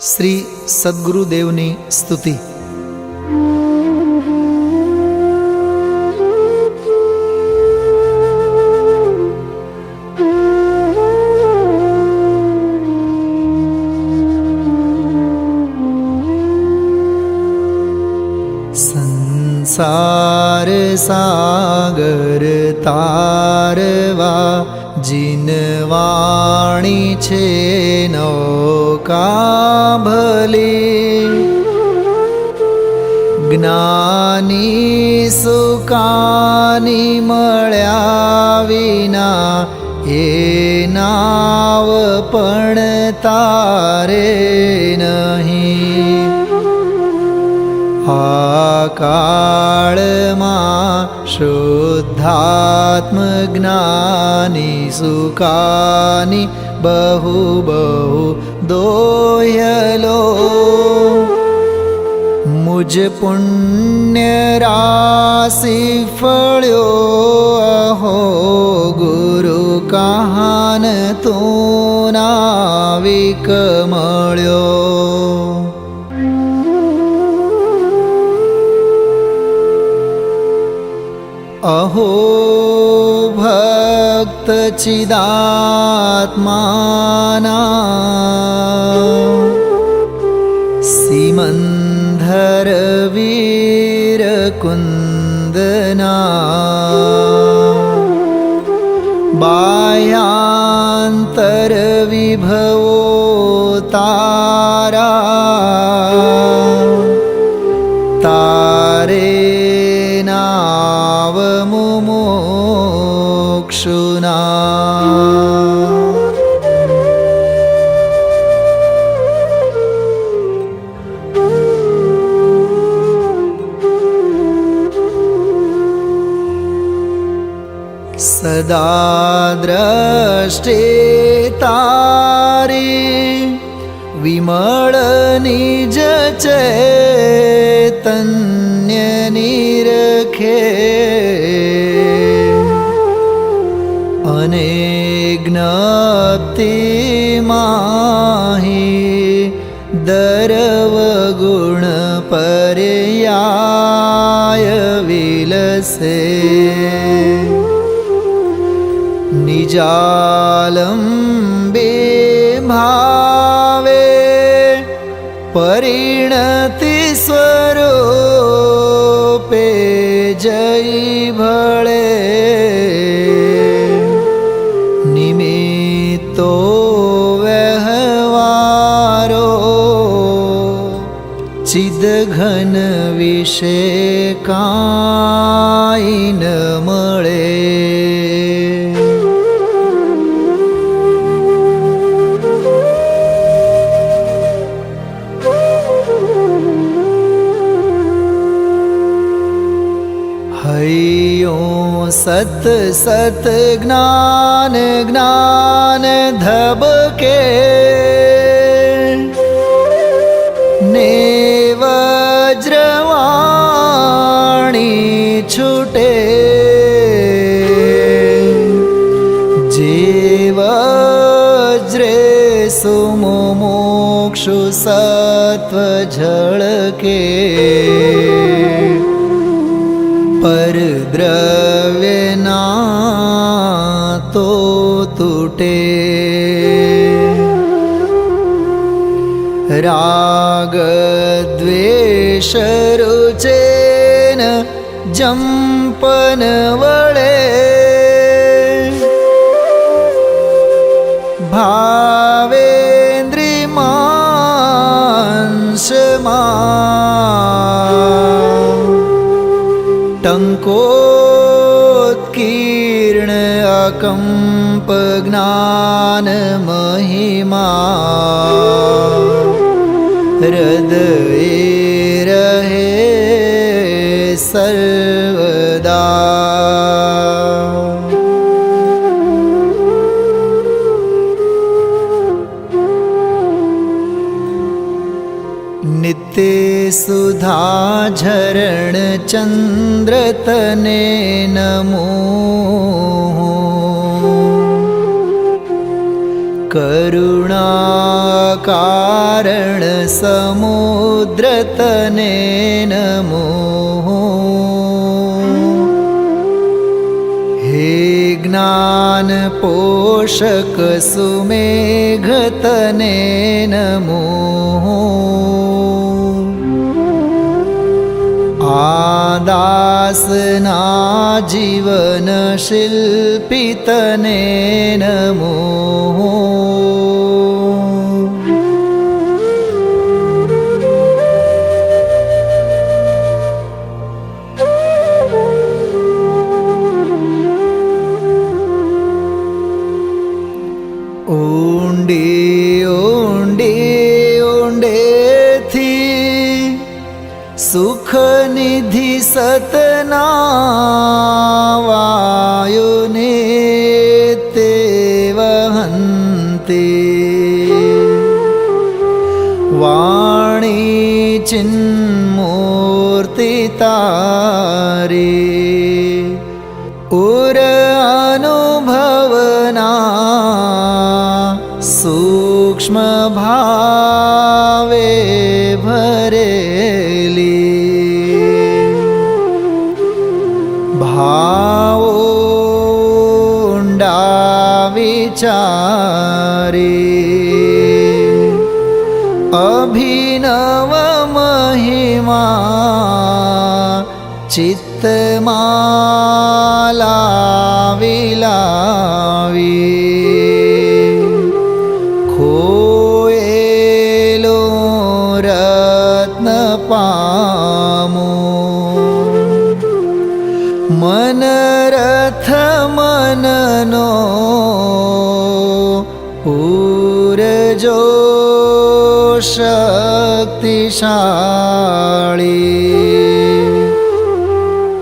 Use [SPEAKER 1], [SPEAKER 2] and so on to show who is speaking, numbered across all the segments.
[SPEAKER 1] શ્રી સદ્ગુરુદેવની સ્તુતિ. સંસાર સાગર તારવા જીનવાણી છે નૌકા ભલી, જ્ઞાની સુકાની મળ્યા વિના એ નાવ પણ તારે નહીં. આ કાળમાં શુદ્ધાત્મ જ્ઞાની સુકાની બહુ બહુ દોયલો. મુજ પુણ્ય રાશિ ફળ્યો અહો ગુરુ કહાન તું નાવિક મળ્યો. અહો ભક્ત ચિદાત્માના સિમંધર વીર કુંદના, બાહ્યાંતર વિભવો તારા, તારે નાવ મુમોક્ષુના. સદા દ્રષ્ટે તારી વિમળ નિજ ચૈતન્ય નિરખે, અને જ્ઞપ્તિ માહી દરવ ગુણ પર્યાય વિલસે. નિજાલંબે ભાવે પરિણતિ સ્વરૂપે જઈ ભળે, નિમિત્તો વ્યવહારો ચિદ ઘન વિશે કાંઈ ન મળે. સત સત જ્ઞાન જ્ઞાન ધબકે, ને વજ્રવાણી છૂટે. જે વજ્રે સુમોક્ષુ સત્વ ઝળકે, પર દ્રવ્યના તો તૂટે. રાગ દ્વેષ રુચેન જંપન વળે, ભાવેન્દ્રિય માંસમાં ટંકોત્કીર્ણ અકંપ જ્ઞાન મહિમા, હૃદયે રહે સર્વદા. નિત્ય સુધા ઝરણ ચંદ્ર તને નમો, કરુણા કારણ સમુદ્ર તને નમો. હે જ્ઞાન પોષક સુમેઘ તને નમો. આ દાસના જીવન શિલ્પી તને નમો. ઊંડી ઊંડી ઊંડેથી સુખ નિધિ સતના વાયુને તે વહંતી. વાણી ચિન્મૂર્તિ તારી ઉર અનુભવના સૂક્ષ્મ ભાવે ભરેલી. ભાવો ઊંડા વિચારી અભિનવ મહિમા ચિત્તમાં લાવી લાવી. ખોયેલો રત્ન પામો મન રથ મનનો પૂરજો શક્તિશાળી.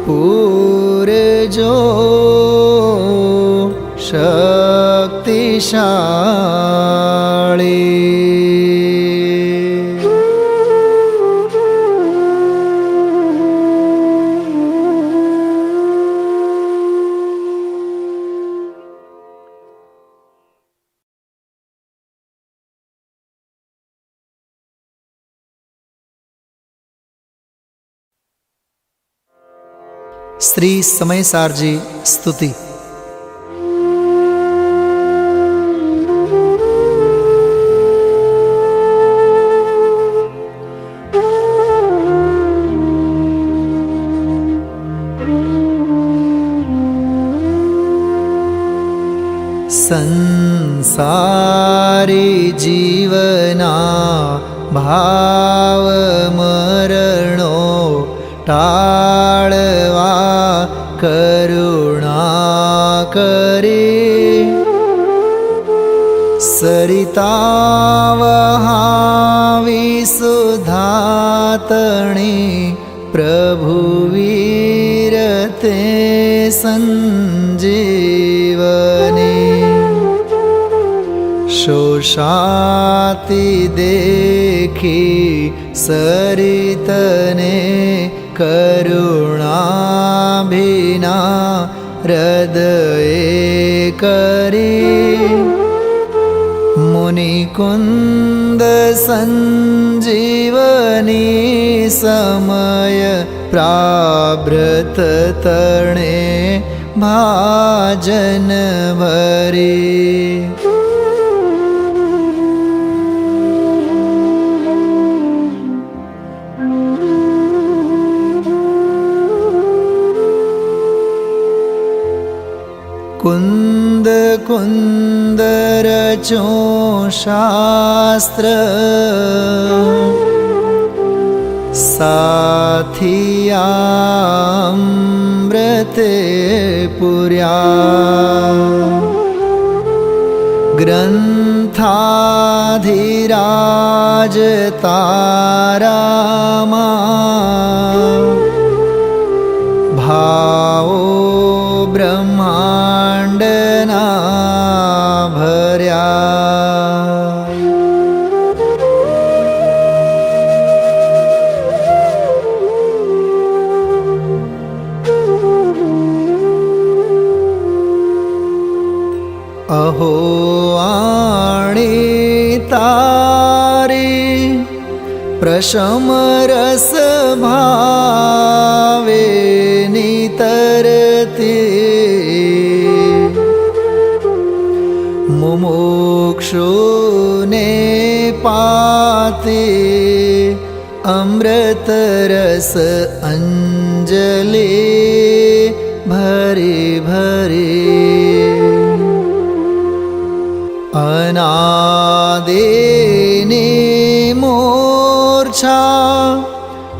[SPEAKER 1] પૂરજો શક્તિશાળી. શ્રી સમયસારજી સ્તુતિ. સંસારી જીવના ભાવ મરણો ટાળવા કરુણા કરી. સરિતા વહાવી સુધાતણી પ્રભુ વીર તે સંજીવની. શોષાતી દેખી સરિતને કરુણાભિના હૃદયે કરી. મુનિકુંદ સંજીવની સમય પ્રાભૃત તણે ભાજન ભરી. કુંદ કુંદ રચો શાસ્ત્ર સાથિયામ્રતે પુર્યા. ગ્રંથાધિરાજ તારામાં ભાવો બ્રહ્માંડના ભર્યા. અહો આણી તારી समरस भावे नितरते मुमुक्षुने पाते अमृत रस अंजले भरे भरे अनादेने मूर्छा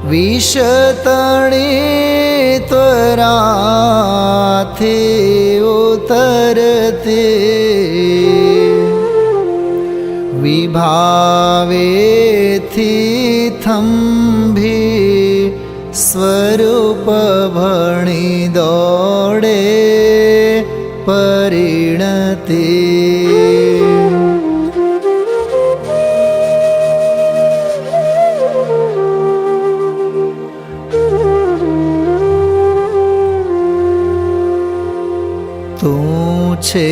[SPEAKER 1] विषतणे त्वराथे उतरते विभावेथि थंभे स्वरूप भणी दौड़े परिणते तू छे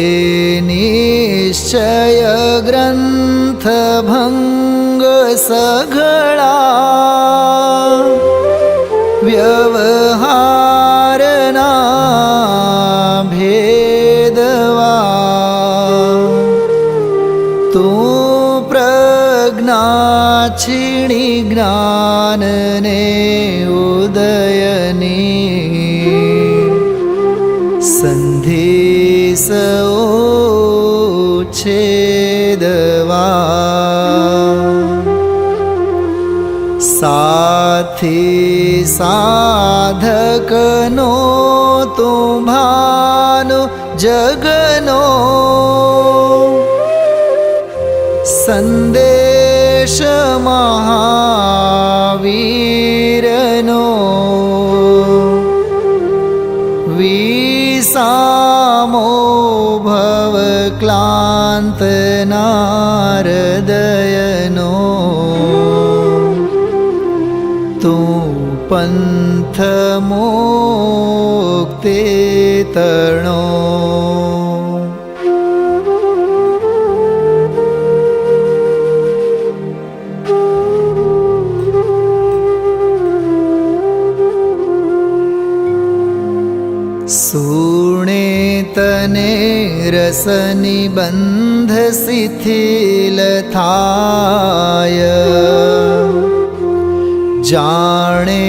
[SPEAKER 1] निश्चय ग्रंथ भंग सघळा व्यवहारना भेदवा तू प्रज्ञा छिणी ज्ञानने उदयनी संधेस छेदवा साथी साधकनो तू भानु जगनो संदेश महावीरनो विसामो भव क्लांत नारदयनो तू पंथ मुक्ते तरणो सूणे तने रसनिबंध शिथिल थाय जाने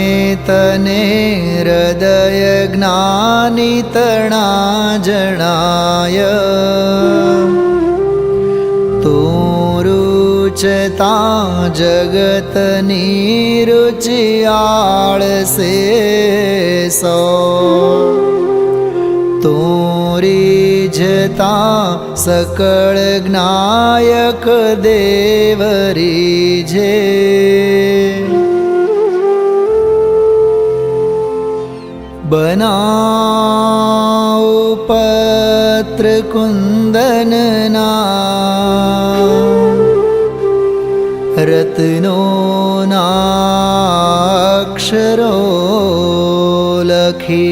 [SPEAKER 1] तने हृदय ज्ञानी तणा जणाय तू रुचता जगतनी रुचि आळसे सो तू रिझता सकळ ज्ञायक देव रिझे बनाओ पत्र कुंदनना रत्नो नाक्षरो लखी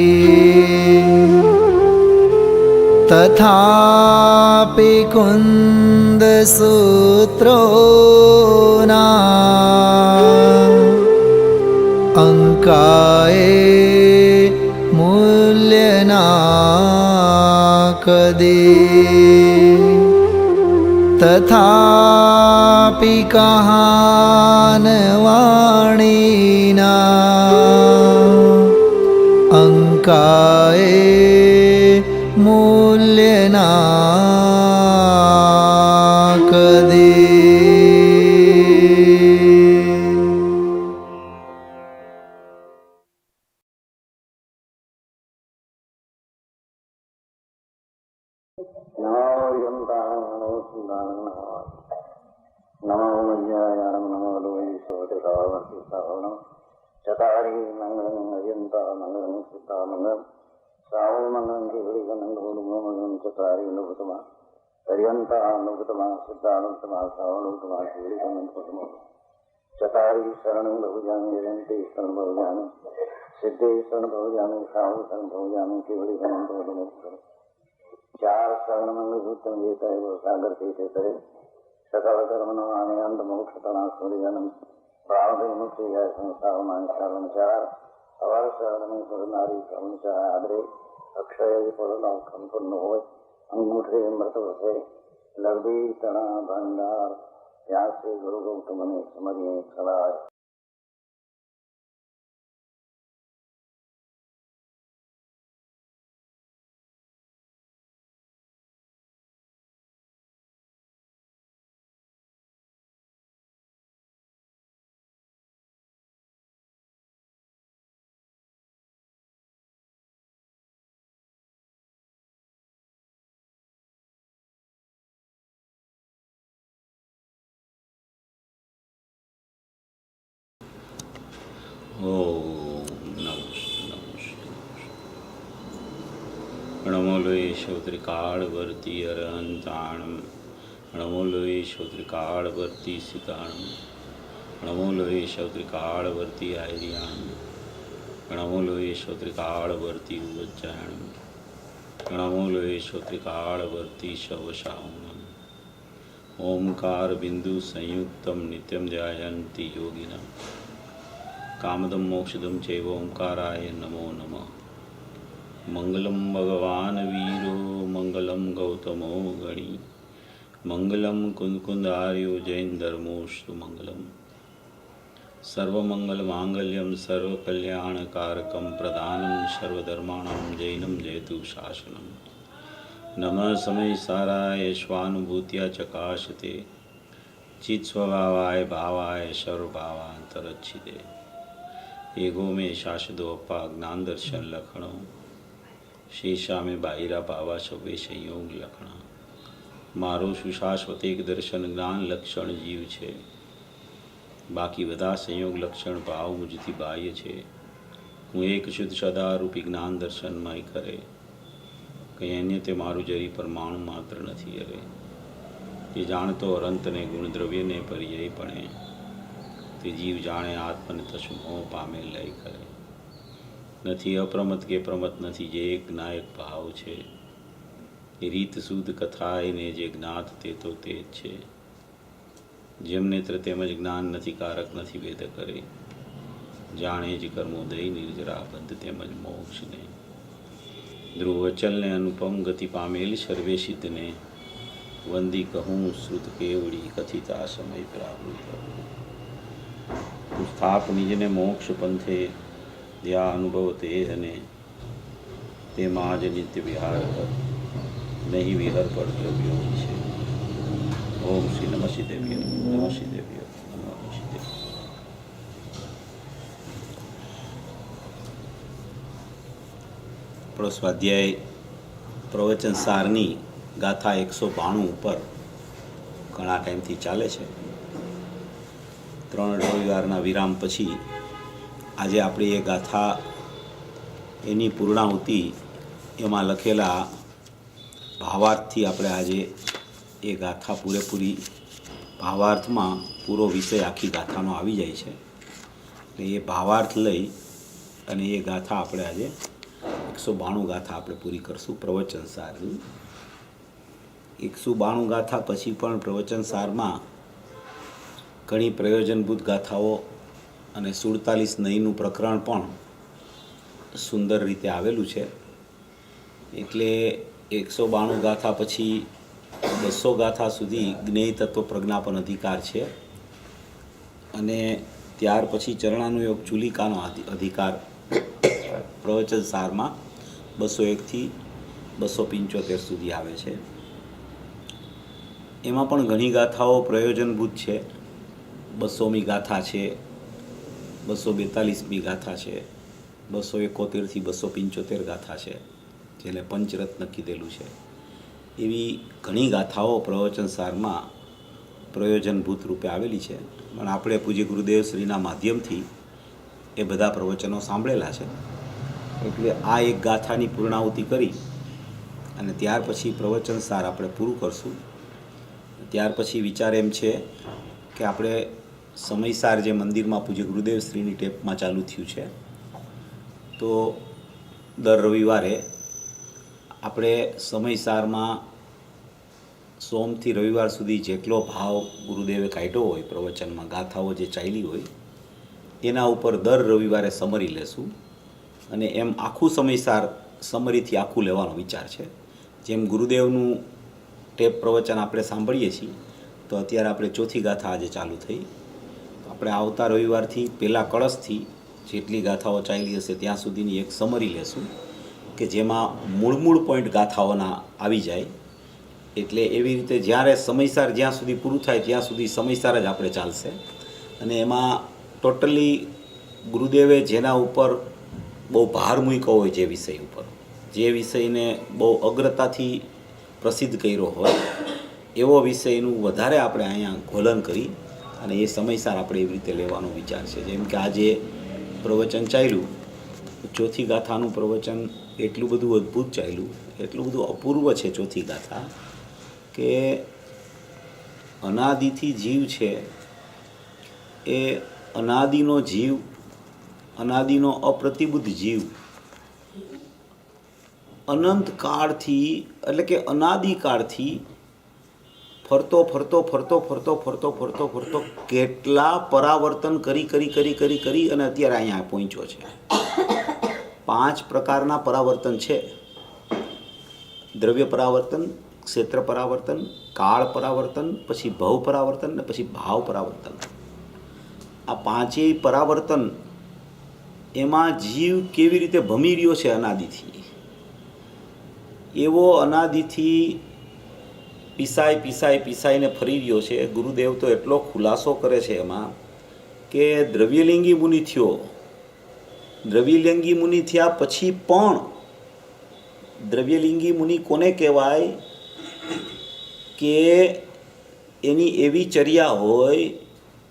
[SPEAKER 1] तथापि कुंद सूत्रो ना अंकाए मूल्यना कदे तथापि कहानवाणीना अंकाए मूल्यना कदे
[SPEAKER 2] नमो मज्जायां नमो लोहितोषावर्तिसावनं चतारी मंगलं अजंता मंगलं सीता मंगलं श्रावण मंगलं केवलिकनं गौडमंगलं चतारी लोकतमा पर्यंता लोकतमा सिद्धा लोकतमा श्रावण लोकतमा केवलिकनं गौडमंगलं चतारी शरणं बहुजामि जयन्ति शरणं बहुजामि सिद्धे शरणं बहुजामि श्रावण शरणं बहुजामि केवलिकनं गौडमंगलं चार शरण मंगल भूतम गीता सागर तीर्थ करे सकल कर्म नमामि अंत मोक्षतनास्मृजनम ભાવથી મુક્તિ જાય સંસારમાં ચાર અવાર શરણની કરનારી કર્મચાર આદરે અક્ષય પરનો સંપન્ન હોય અંગૂઠે મૃત વસે લગડી તણા ભંડાર વ્યાસે ગુરુ ગૌતમને સમરીએ ચલાય.
[SPEAKER 3] णमोलोयेश्वत्रिकाळवर्ती अरहन्ताणं णमोलोयेश्वत्रिकाळवर्ती सिताणं णमोलोयेश्वत्रिकाळवर्ती आर्याणं णमोलोयेश्वत्रिकाळवर्ती उज्जैनं णमोलोयेश्वत्रिकाळवर्ती शवशावनं. ओंकार बिंदु संयुक्तं नित्यं ध्यायन्ति योगिनः कामदं मोक्षदं चैव ओंकाराय नमो नमः. मंगलम भगवान वीरो मंगलम गौतमो गणी मंगलम कुंदकुंदार्यो जैन धर्मोस्तु मंगलम. सर्वमंगल मांगल्यम सर्वकल्याणकारकम प्रदानं सर्वधर्माणां जैनं जयतु शासनम. नमः समय साराय स्वानुभूत्या चकाशते चित स्वभावाय भावाय सर्वभावांतरच्छिदे. एगो में शाश्वतो अप्पा ज्ञान दर्शन लखणो शेषा में बाहिरा भावा सवे संयोग लखणा. मारो सुशाश्वत एक दर्शन ज्ञान लक्षण जीव છે. બાકી બધા સંયોગ લક્ષણ ભાવ મુજથી બાહ્ય છે. હું એક શુદ્ધ સદારૂપી જ્ઞાન દર્શનમય કરે કંઈ અન્ય તે મારું જરી પરમાણુ માત્ર નથી અરે. તે જાણતો અનંતને ગુણદ્રવ્યને પર્યાયપણે તે જીવ જાણે આત્મને તસુ મોહ પામે લય કરે. નથી અપ્રમત કે પ્રમત નથી જે એક નાયક ભાવ છે. એ રીત શુદ્ધ કથા એને જે જ્ઞાત તે તો તે જ છે. જેમ નેત્ર તેમજ જ્ઞાન નથી કારક નથી વેદ કરે. જાણે જ કર્મોદય નિર્જરા બંધ તેમજ મોક્ષને. ધ્રુવ વચલને અનુપમ ગતિ પામેલ સર્વે સિદ્ધને વંદી કહું શ્રુત કેવડી કથિતા સમય પ્રાવૃત. સ્થાપ નિજને મોક્ષ પંથે ધ્યા અનુભવ તે અને તેમાં જ નિત્ય વિહાર કર નહીં વિહર પર દ્રવ્યો છે. ઓમ શ્રી નમઃ સિદ્ધેભ્ય નમઃ સિદ્ધેભ્ય નમઃ સિદ્ધેભ્ય. આપણો સ્વાધ્યાય પ્રવચન સારની ગાથા 192 ઉપર ઘણા ટાઈમથી ચાલે છે. 3 રવિવારના વિરામ પછી આજે આપણી એ ગાથા એની પૂર્ણાહુતિ એમાં લખેલા ભાવાર્થથી આપણે આજે એ ગાથા પૂરેપૂરી ભાવાર્થમાં પૂરો વિષય આખી ગાથાનો આવી જાય છે. એટલે એ ભાવાર્થ લઈ અને એ ગાથા આપણે આજે 192 ગાથા આપણે પૂરી કરશું પ્રવચન સારની. 192 ગાથા પછી પણ પ્રવચન સારમાં ઘણી પ્રયોજનભૂત ગાથાઓ અને 47 નહીંનું પ્રકરણ પણ સુંદર રીતે આવેલું છે. એટલે 192 ગાથા પછી 200 ગાથા સુધી જ્ઞેય તત્વ પ્રજ્ઞાપન અધિકાર છે અને ત્યાર પછી ચરણાનુયોગ ચુલિકાનો અધિકાર પ્રવચન સારમાં 201થી 275 સુધી આવે છે. એમાં પણ ઘણી ગાથાઓ પ્રયોજનભૂત છે. 200મી ગાથા છે, 242મી ગાથા છે, 271થી 275 ગાથા છે જેને પંચરત્ન કીધેલું છે. એવી ઘણી ગાથાઓ પ્રવચન સારમાં પ્રયોજનભૂત રૂપે આવેલી છે. પણ આપણે પૂજ્ય ગુરુદેવ શ્રીના માધ્યમથી એ બધા પ્રવચનો સાંભળેલા છે. એટલે આ એક ગાથાની પૂર્ણાહુતિ કરી અને ત્યાર પછી પ્રવચન સાર આપણે પૂરું કરશું. ત્યાર પછી વિચાર એમ છે કે આપણે સમયસાર જે મંદિરમાં પૂજ્ય ગુરુદેવ શ્રીની ટેપમાં ચાલુ થયું છે તો દર રવિવારે આપણે સમયસારમાં સોમથી રવિવાર સુધી જેટલો ભાવ ગુરુદેવે કાઢ્યો હોય પ્રવચનમાં, ગાથાઓ જે ચાલી હોય એના ઉપર દર રવિવારે સમરી લેશું. અને એમ આખું સમયસાર સમરીથી આખું લેવાનો વિચાર છે. જેમ ગુરુદેવનું ટેપ પ્રવચન આપણે સાંભળીએ છીએ, તો અત્યારે આપણે ચોથી ગાથા આજે ચાલુ થઈ. આપણે આવતા રવિવારથી પહેલાં કળશથી જેટલી ગાથાઓ ચાલી હશે ત્યાં સુધીની એક સમરી લેશું કે જેમાં મૂળ પોઈન્ટ ગાથાઓના આવી જાય. એટલે એવી રીતે જ્યારે સમયસાર જ્યાં સુધી પૂરું થાય ત્યાં સુધી સમયસાર જ આપણે ચાલશે. અને એમાં ટોટલી ગુરુદેવે જેના ઉપર બહુ ભાર મૂક્યો હોય, જે વિષય ઉપર, જે વિષયને બહુ અગ્રતાથી પ્રસિદ્ધ કર્યો હોય એવો વિષયનું વધારે આપણે અહીંયા ઘોલન કરી અને એ સમયસાર આપણે એવી રીતે લેવાનો વિચાર છે. જેમ કે આજે પ્રવચન ચાલ્યું, ચોથી ગાથાનું પ્રવચન એટલું બધું અદ્ભુત ચાલ્યું, એટલું બધું અપૂર્વ છે ચોથી ગાથા, કે અનાદિથી જીવ છે એ અનાદિનો જીવ, અનાદિનો અપ્રતિબુદ્ધ જીવ અનંત કાળથી, એટલે કે અનાદિકાળથી ફરતો કેટલા પરાવર્તન કરી અને અત્યારે અહીંયા પહોંચ્યો છે. 5 પ્રકારના પરાવર્તન છે: દ્રવ્ય પરાવર્તન, ક્ષેત્ર પરાવર્તન, કાળ પરાવર્તન, પછી ભવ પરાવર્તન ને પછી ભાવ પરાવર્તન. આ 5 પરાવર્તન એમાં જીવ કેવી રીતે ભમી રહ્યો છે અનાદિથી, એવો અનાદિથી પીસાઈને ફરી રહ્યો છે. ગુરુદેવ તો એટલો ખુલાસો કરે છે એમાં કે દ્રવ્યલિંગી મુનિ થયો, દ્રવ્યલિંગી મુનિ થયા પછી પણ દ્રવ્યલિંગી મુનિ કોને કહેવાય કે એની એવી ચર્યા હોય,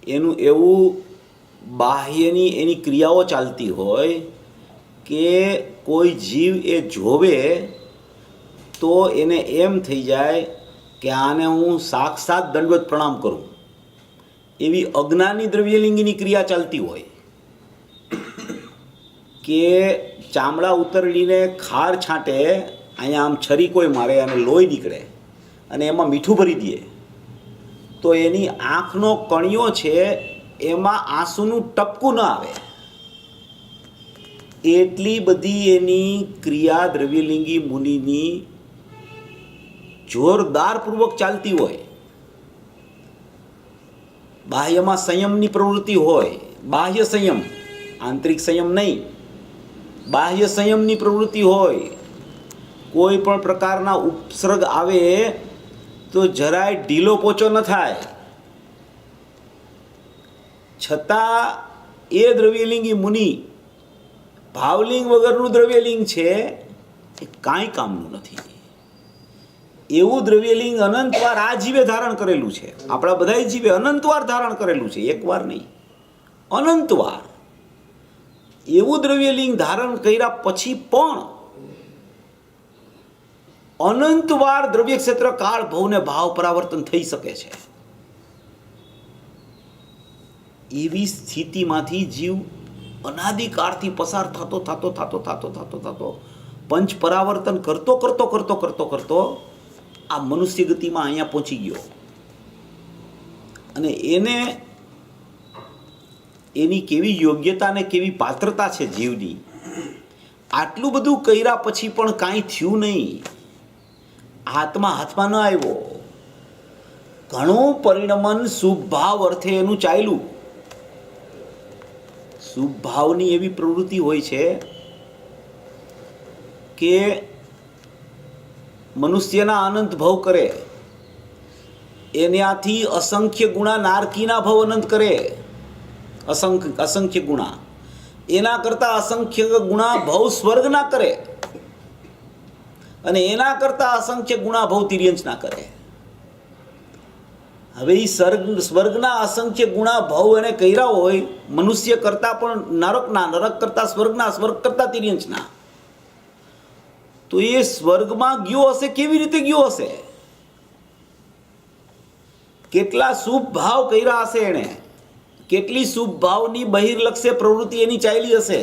[SPEAKER 3] એનું એવું બાહ્યની એની ક્રિયાઓ ચાલતી હોય કે કોઈ જીવ એ જોવે તો એને એમ થઈ જાય કે આને હું સાક્ષાત દંડવત પ્રણામ કરું. એવી અજ્ઞાની દ્રવ્યલિંગીની ક્રિયા ચાલતી હોય કે ચામડા ઉતરડીને ખાર છાંટે, અહીંયા આમ છરી કોઈ મારે અને લોહી નીકળે અને એમાં મીઠું ભરી દે તો એની આંખનો કણિયો છે એમાં આંસુનું ટપકું ન આવે. એટલી બધી એની ક્રિયા દ્રવ્યલિંગી મુનિની જોરદારપૂર્વક ચાલતી હોય. બાહ્યમાં સંયમની પ્રવૃત્તિ હોય, બાહ્ય સંયમ, આંતરિક સંયમ નહીં, બાહ્ય સંયમની પ્રવૃત્તિ હોય. કોઈ પણ પ્રકારના ઉપસર્ગ આવે તો જરાય ઢીલો પોચો ન થાય. છતાં એ દ્રવ્યલિંગી મુનિ ભાવલિંગ વગરનું દ્રવ્યલિંગ છે એ કાંઈ કામનું નથી. એવું દ્રવ્યલિંગ અનંતવાર આ જીવે ધારણ કરેલું છે. આપણા બધા જીવે અનંતવાર ધારણ કરેલું છે, એકવાર નહીં, અનંતવાર. એવું દ્રવ્યલિંગ ધારણ કર્યા પછી પણ અનંતવાર દ્રવ્ય ક્ષેત્ર કાળ ભવને ભાવ પરાવર્તન થઈ શકે છે. એવી સ્થિતિમાંથી જીવ અનાદિકાળથી પસાર થતો પંચ પરાવર્તન કરતો આ મનુષ્ય ગતિમાં અહીંયા પહોંચી ગયો. અને એને એની કેવી યોગ્યતા ને કેવી પાત્રતા છે જીવની. આટલું બધું કર્યા પછી પણ કાંઈ થયું નહીં, આત્મા હાથમાં ન આવ્યો. ઘણું પરિણમન શુભ ભાવ અર્થે એનું ચાલ્યું. શુભ ભાવની એવી પ્રવૃત્તિ હોય છે કે મનુષ્યના અનંત ભવ કરે, એનાથી અસંખ્ય ગુણા નારકીના ભવ અનંત કરે. અસંખ્ય ગુણા, એના કરતા અસંખ્ય ગુણા ભવ સ્વર્ગના કરે, અને એના કરતા અસંખ્ય ગુણા ભવ તિર્યંશના કરે. હવે એ સ્વર્ગના અસંખ્ય ગુણા ભવ એને કર્યા હોય, મનુષ્ય કરતા પણ નરકના, નરક કરતા સ્વર્ગના, સ્વર્ગ કરતા તિર્યંશના, તો એ સ્વર્ગમાં ગયો હશે. કેવી રીતે ગયો હશે? કેટલા શુભ ભાવ કર્યા હશે એણે, કેટલી શુભ ભાવની બહિર્લક્ષ્ય પ્રવૃત્તિ એની ચાલી હશે,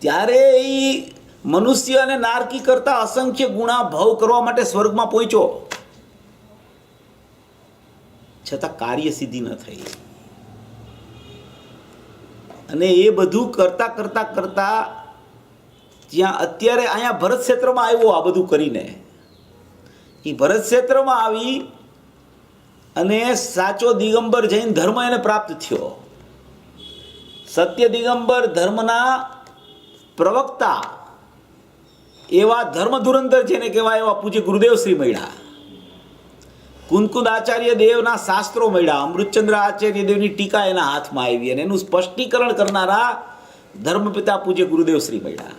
[SPEAKER 3] ત્યારે એ મનુષ્ય અને નારકી કરતા અસંખ્ય ગુણા ભાવ કરવા માટે સ્વર્ગમાં પહોંચ્યો. છતાં કાર્ય સિદ્ધિ ન થઈ. અને એ બધું કરતા કરતા કરતા જ્યાં અત્યારે અહીંયા ભરત ક્ષેત્રમાં આવ્યો, આ બધું કરીને એ ભરત ક્ષેત્રમાં આવી અને સાચો દિગંબર જૈન ધર્મ એને પ્રાપ્ત થયો. સત્ય દિગંબર ધર્મના પ્રવક્તા એવા ધર્મ ધુરંધર જેને કહેવાય એવા પૂજ્ય ગુરુદેવ શ્રી મળ્યા. કુંદકુંદ આચાર્ય દેવના શાસ્ત્રો મળ્યા. અમૃતચંદ્ર આચાર્ય દેવની ટીકા એના હાથમાં આવી અને એનું સ્પષ્ટીકરણ કરનારા ધર્મપિતા પૂજ્ય ગુરુદેવ શ્રી મળ્યા,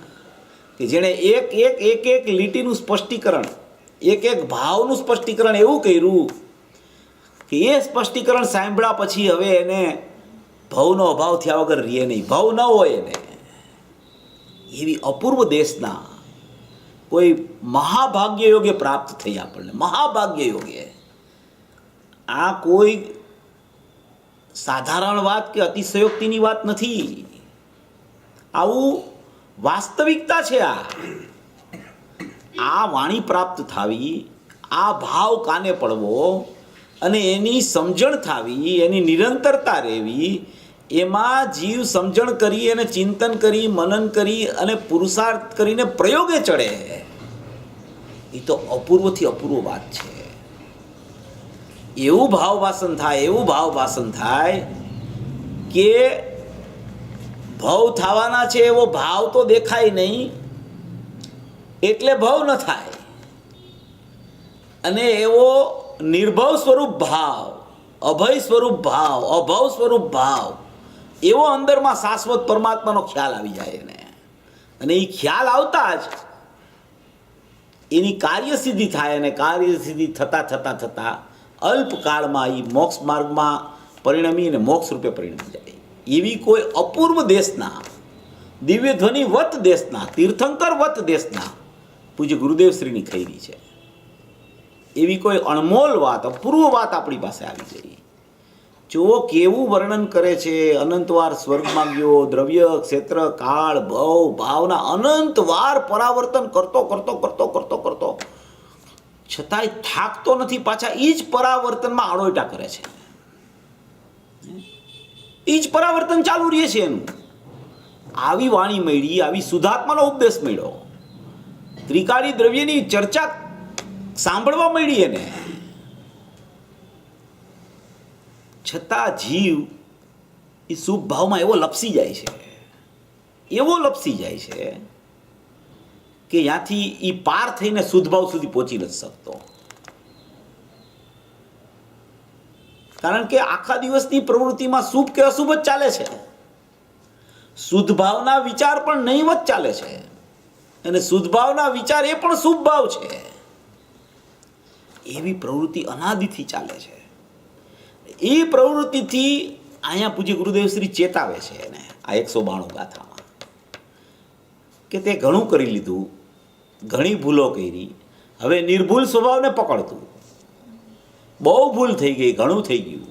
[SPEAKER 3] કે જેણે એક એક એક એક લીટીનું સ્પષ્ટીકરણ, એક એક ભાવનું સ્પષ્ટીકરણ એવું કર્યું કે એ સ્પષ્ટીકરણ સાંભળ્યા પછી હવે એને ભવનો અભાવ થયા વગર રહે નહીં. ભવ ન હોય એને. એવી અપૂર્વ દેશના કોઈ મહાભાગ્ય યોગે પ્રાપ્ત થઈ આપણને. મહાભાગ્ય યોગે. આ કોઈ સાધારણ વાત કે અતિશયોક્તિની વાત નથી. આવું વાસ્તવિકતા છે. આ વાણી પ્રાપ્ત થાવી, આ ભાવ કાને પડવો અને એની સમજણ થાવી, એની નિરંતરતા રહેવી, એમાં જીવ સમજણ કરી અને ચિંતન કરી, મનન કરી અને પુરુષાર્થ કરીને પ્રયોગે ચડે, એ તો અપૂર્વથી અપૂર્વ વાત છે. એવું ભાવ વાસન થાય, એવું ભાવ વાસન થાય કે ભવ થવાના છે એવો ભાવ તો દેખાય નહીં, એટલે ભવ ન થાય. અને એવો નિર્ભવ સ્વરૂપ ભાવ, અભય સ્વરૂપ ભાવ, અભવ સ્વરૂપ ભાવ, એવો અંદરમાં શાશ્વત પરમાત્માનો ખ્યાલ આવી જાય એને. અને એ ખ્યાલ આવતા જ એની કાર્યસિદ્ધિ થાય. અને કાર્યસિદ્ધિ થતાં થતાં થતાં અલ્પકાળમાં એ મોક્ષ માર્ગમાં પરિણમી અને મોક્ષ રૂપે પરિણમી જાય. એવી કોઈ અપૂર્વ દેશના, દિવ્ય ધ્વનિ વત દેશના, તીર્થંકર વત દેશના પૂજ્ય ગુરુદેવ શ્રીની ખૈરી છે. એવી કોઈ અણમોલ વાત, અપૂર્વ વાત આપણી પાસે આવી ગઈ. જો કેવું વર્ણન કરે છે. અનંતવાર સ્વર્ગમાં ગયો, દ્રવ્ય ક્ષેત્ર કાળ ભવ ભાવના અનંતવાર પરાવર્તન કરતો કરતો કરતો કરતો કરતો છતાંય થાકતો નથી. પાછા એ જ પરાવર્તનમાં આડોટા કરે છે. એ જ પરાવર્તન ચાલુ રહે છે એનું. આવી વાણી મળી, આવી શુદ્ધાત્માનો ઉપદેશ મળ્યો, ત્રિકાળી દ્રવ્યની ચર્ચા સાંભળવા મળી એને, છતાં જીવ એ શુભ ભાવમાં એવો લપસી જાય છે, એવો લપસી જાય છે કે ત્યાંથી એ પાર થઈને શુદ્ધ ભાવ સુધી પહોંચી નથી શકતો. કારણ કે આખા દિવસની પ્રવૃત્તિમાં શુભ કે અશુભ જ ચાલે છે. શુદ્ધ ભાવના વિચાર પણ નહીવત ચાલે છે, અને શુદ્ધ ભાવના વિચાર એ પણ શુભ ભાવ છે. એવી પ્રવૃત્તિ અનાદિથી ચાલે છે. એ પ્રવૃત્તિથી અહીંયા પૂજ્ય ગુરુદેવ શ્રી ચેતાવે છે એને આ 192 ગાથામાં કે તે ઘણું કરી લીધું, ઘણી ભૂલો કરી, હવે નિર્ભૂલ સ્વભાવને પકડતું. બહુ ભૂલ થઈ ગઈ, ઘણું થઈ ગયું.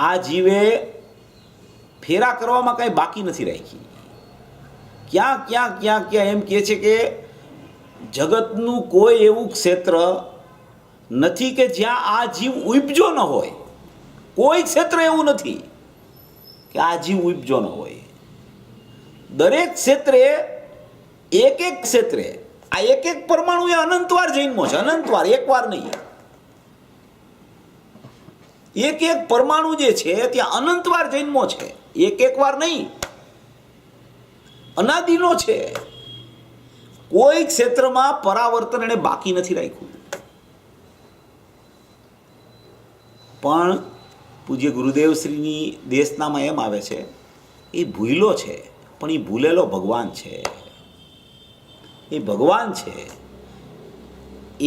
[SPEAKER 3] આ જીવે ફેરા કરવામાં કાંઈ બાકી નથી રાખી. ક્યાં ક્યાં ક્યાં ક્યાં એમ કહે છે કે જગતનું કોઈ એવું ક્ષેત્ર નથી કે જ્યાં આ જીવ ઉપજો ન હોય. કોઈ ક્ષેત્ર એવું નથી કે આ જીવ ઉપજો ન હોય. દરેક ક્ષેત્રે એક એક ક્ષેત્રે આ એક એક પરમાણુ એ અનંતવાર જન્મો છે. અનંતવાર, એકવાર નહીં. એક એક પરમાણુ જે છે ત્યાં અનંતવાર જન્મો છે, એક એક વાર નહીં. અનાદિનો છે. કોઈ ક્ષેત્રમાં પરાવર્તન એને બાકી નથી રાખ્યું. પણ પૂજ્ય ગુરુદેવ શ્રીની દેશનામાં એમ આવે છે એ ભૂલો છે, પણ એ ભૂલેલો ભગવાન છે. એ ભગવાન છે.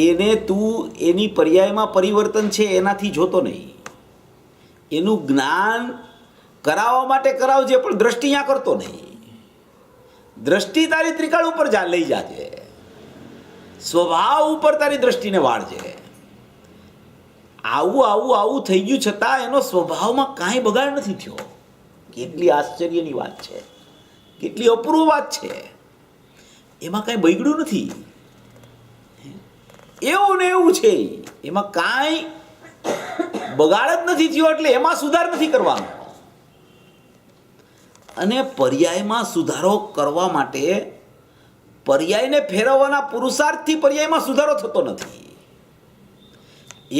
[SPEAKER 3] એને તું એની પર્યાયમાં પરિવર્તન છે એનાથી જોતો નહીં. એનું જ્ઞાન કરાવવા માટે કરાવજે, પણ દ્રષ્ટિ ત્યાં કરતો નહીં. દ્રષ્ટિ તારી ત્રિકાળ ઉપર લઈ જાજે. સ્વભાવ ઉપર તારી દ્રષ્ટિને વાળજે. આવું આવું આવું થઈ ગયું છતાં એનો સ્વભાવમાં કાંઈ બગાડ નથી થયો. કેટલી આશ્ચર્યની વાત છે, કેટલી અપૂર્વ વાત છે. એમાં કાંઈ બગડ્યું નથી. એવું ને એવું છે. એમાં કાંઈ બગાડ જ નથી થયો એટલે એમાં સુધાર નથી કરવાનો. અને પર્યાયમાં સુધારો કરવા માટે પર્યાયને ફેરવવાના પુરુષાર્થથી પર્યાયમાં સુધારો થતો નથી.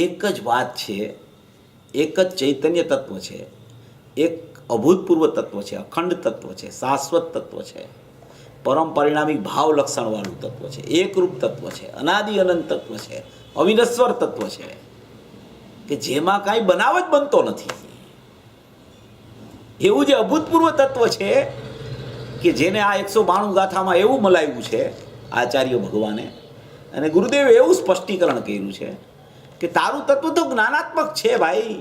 [SPEAKER 3] એક જ વાત છે, એક જ ચૈતન્ય તત્વ છે, એક અભૂતપૂર્વ તત્વ છે, અખંડ તત્વ છે, શાશ્વત તત્વ છે, પરમ પરિણામિક ભાવ લક્ષણવાળું તત્વ છે, એકરૂપ તત્વ છે, અનાદિ અનંત તત્વ છે, અવિનશ્વર તત્વ છે કે જેમાં કાંઈ બનાવ જ બનતો નથી. એવું જે અભૂતપૂર્વ તત્વ છે કે જેને આ 192 ગાથામાં એવું મલાવ્યું છે આચાર્ય ભગવાને, અને ગુરુદેવે એવું સ્પષ્ટીકરણ કર્યું છે કે તારું તત્વ તો જ્ઞાનાત્મક છે ભાઈ.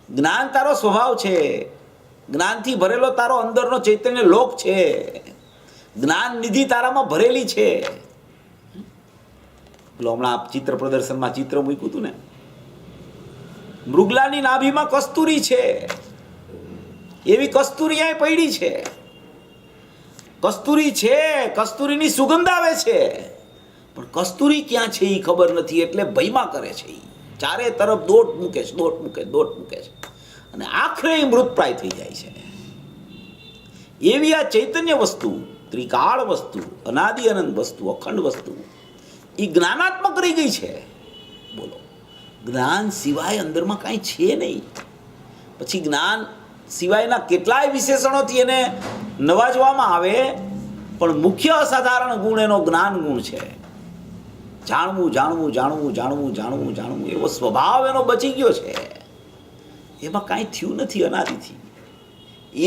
[SPEAKER 3] જ્ઞાન તારો સ્વભાવ છે, જ્ઞાનથી ભરેલો તારો અંદરનો ચૈતન્ય લોક છે, જ્ઞાન નિધિ તારામાં ભરેલી છે. પેલો હમણાં ચિત્ર પ્રદર્શનમાં ચિત્ર મૂક્યું હતું ને, મૃગલાની નાભીમાં કસ્તુરી છે, એવી કસ્તુરી અહીં પડી છે. કસ્તુરી છે, કસ્તુરીની સુગંધ આવે છે, પણ કસ્તુરી ક્યાં છે એ ખબર નથી એટલે ભયમાં કરે છે. ચારે તરફ દોટ મૂકે છે, દોટ મૂકે છે, અને આખરે એ મૃતપ્રાય થઈ જાય છે. એવી આ ચૈતન્ય વસ્તુ, ત્રિકાળ વસ્તુ, અનાદિ અનંત વસ્તુ, અખંડ વસ્તુ એ જ્ઞાનાત્મક રહી ગઈ છે. બોલો, જ્ઞાન સિવાય અંદરમાં કાંઈ છે નહીં. પછી જ્ઞાન સિવાયના કેટલાય વિશેષણોથી એને નવાજવામાં આવે, પણ મુખ્ય અસાધારણ ગુણ એનો જ્ઞાન ગુણ છે. જાણવું જાણવું જાણવું જાણવું જાણવું જાણવું એવો સ્વભાવ એનો બચી ગયો છે. એમાં કાંઈ થયું નથી અનાદિથી.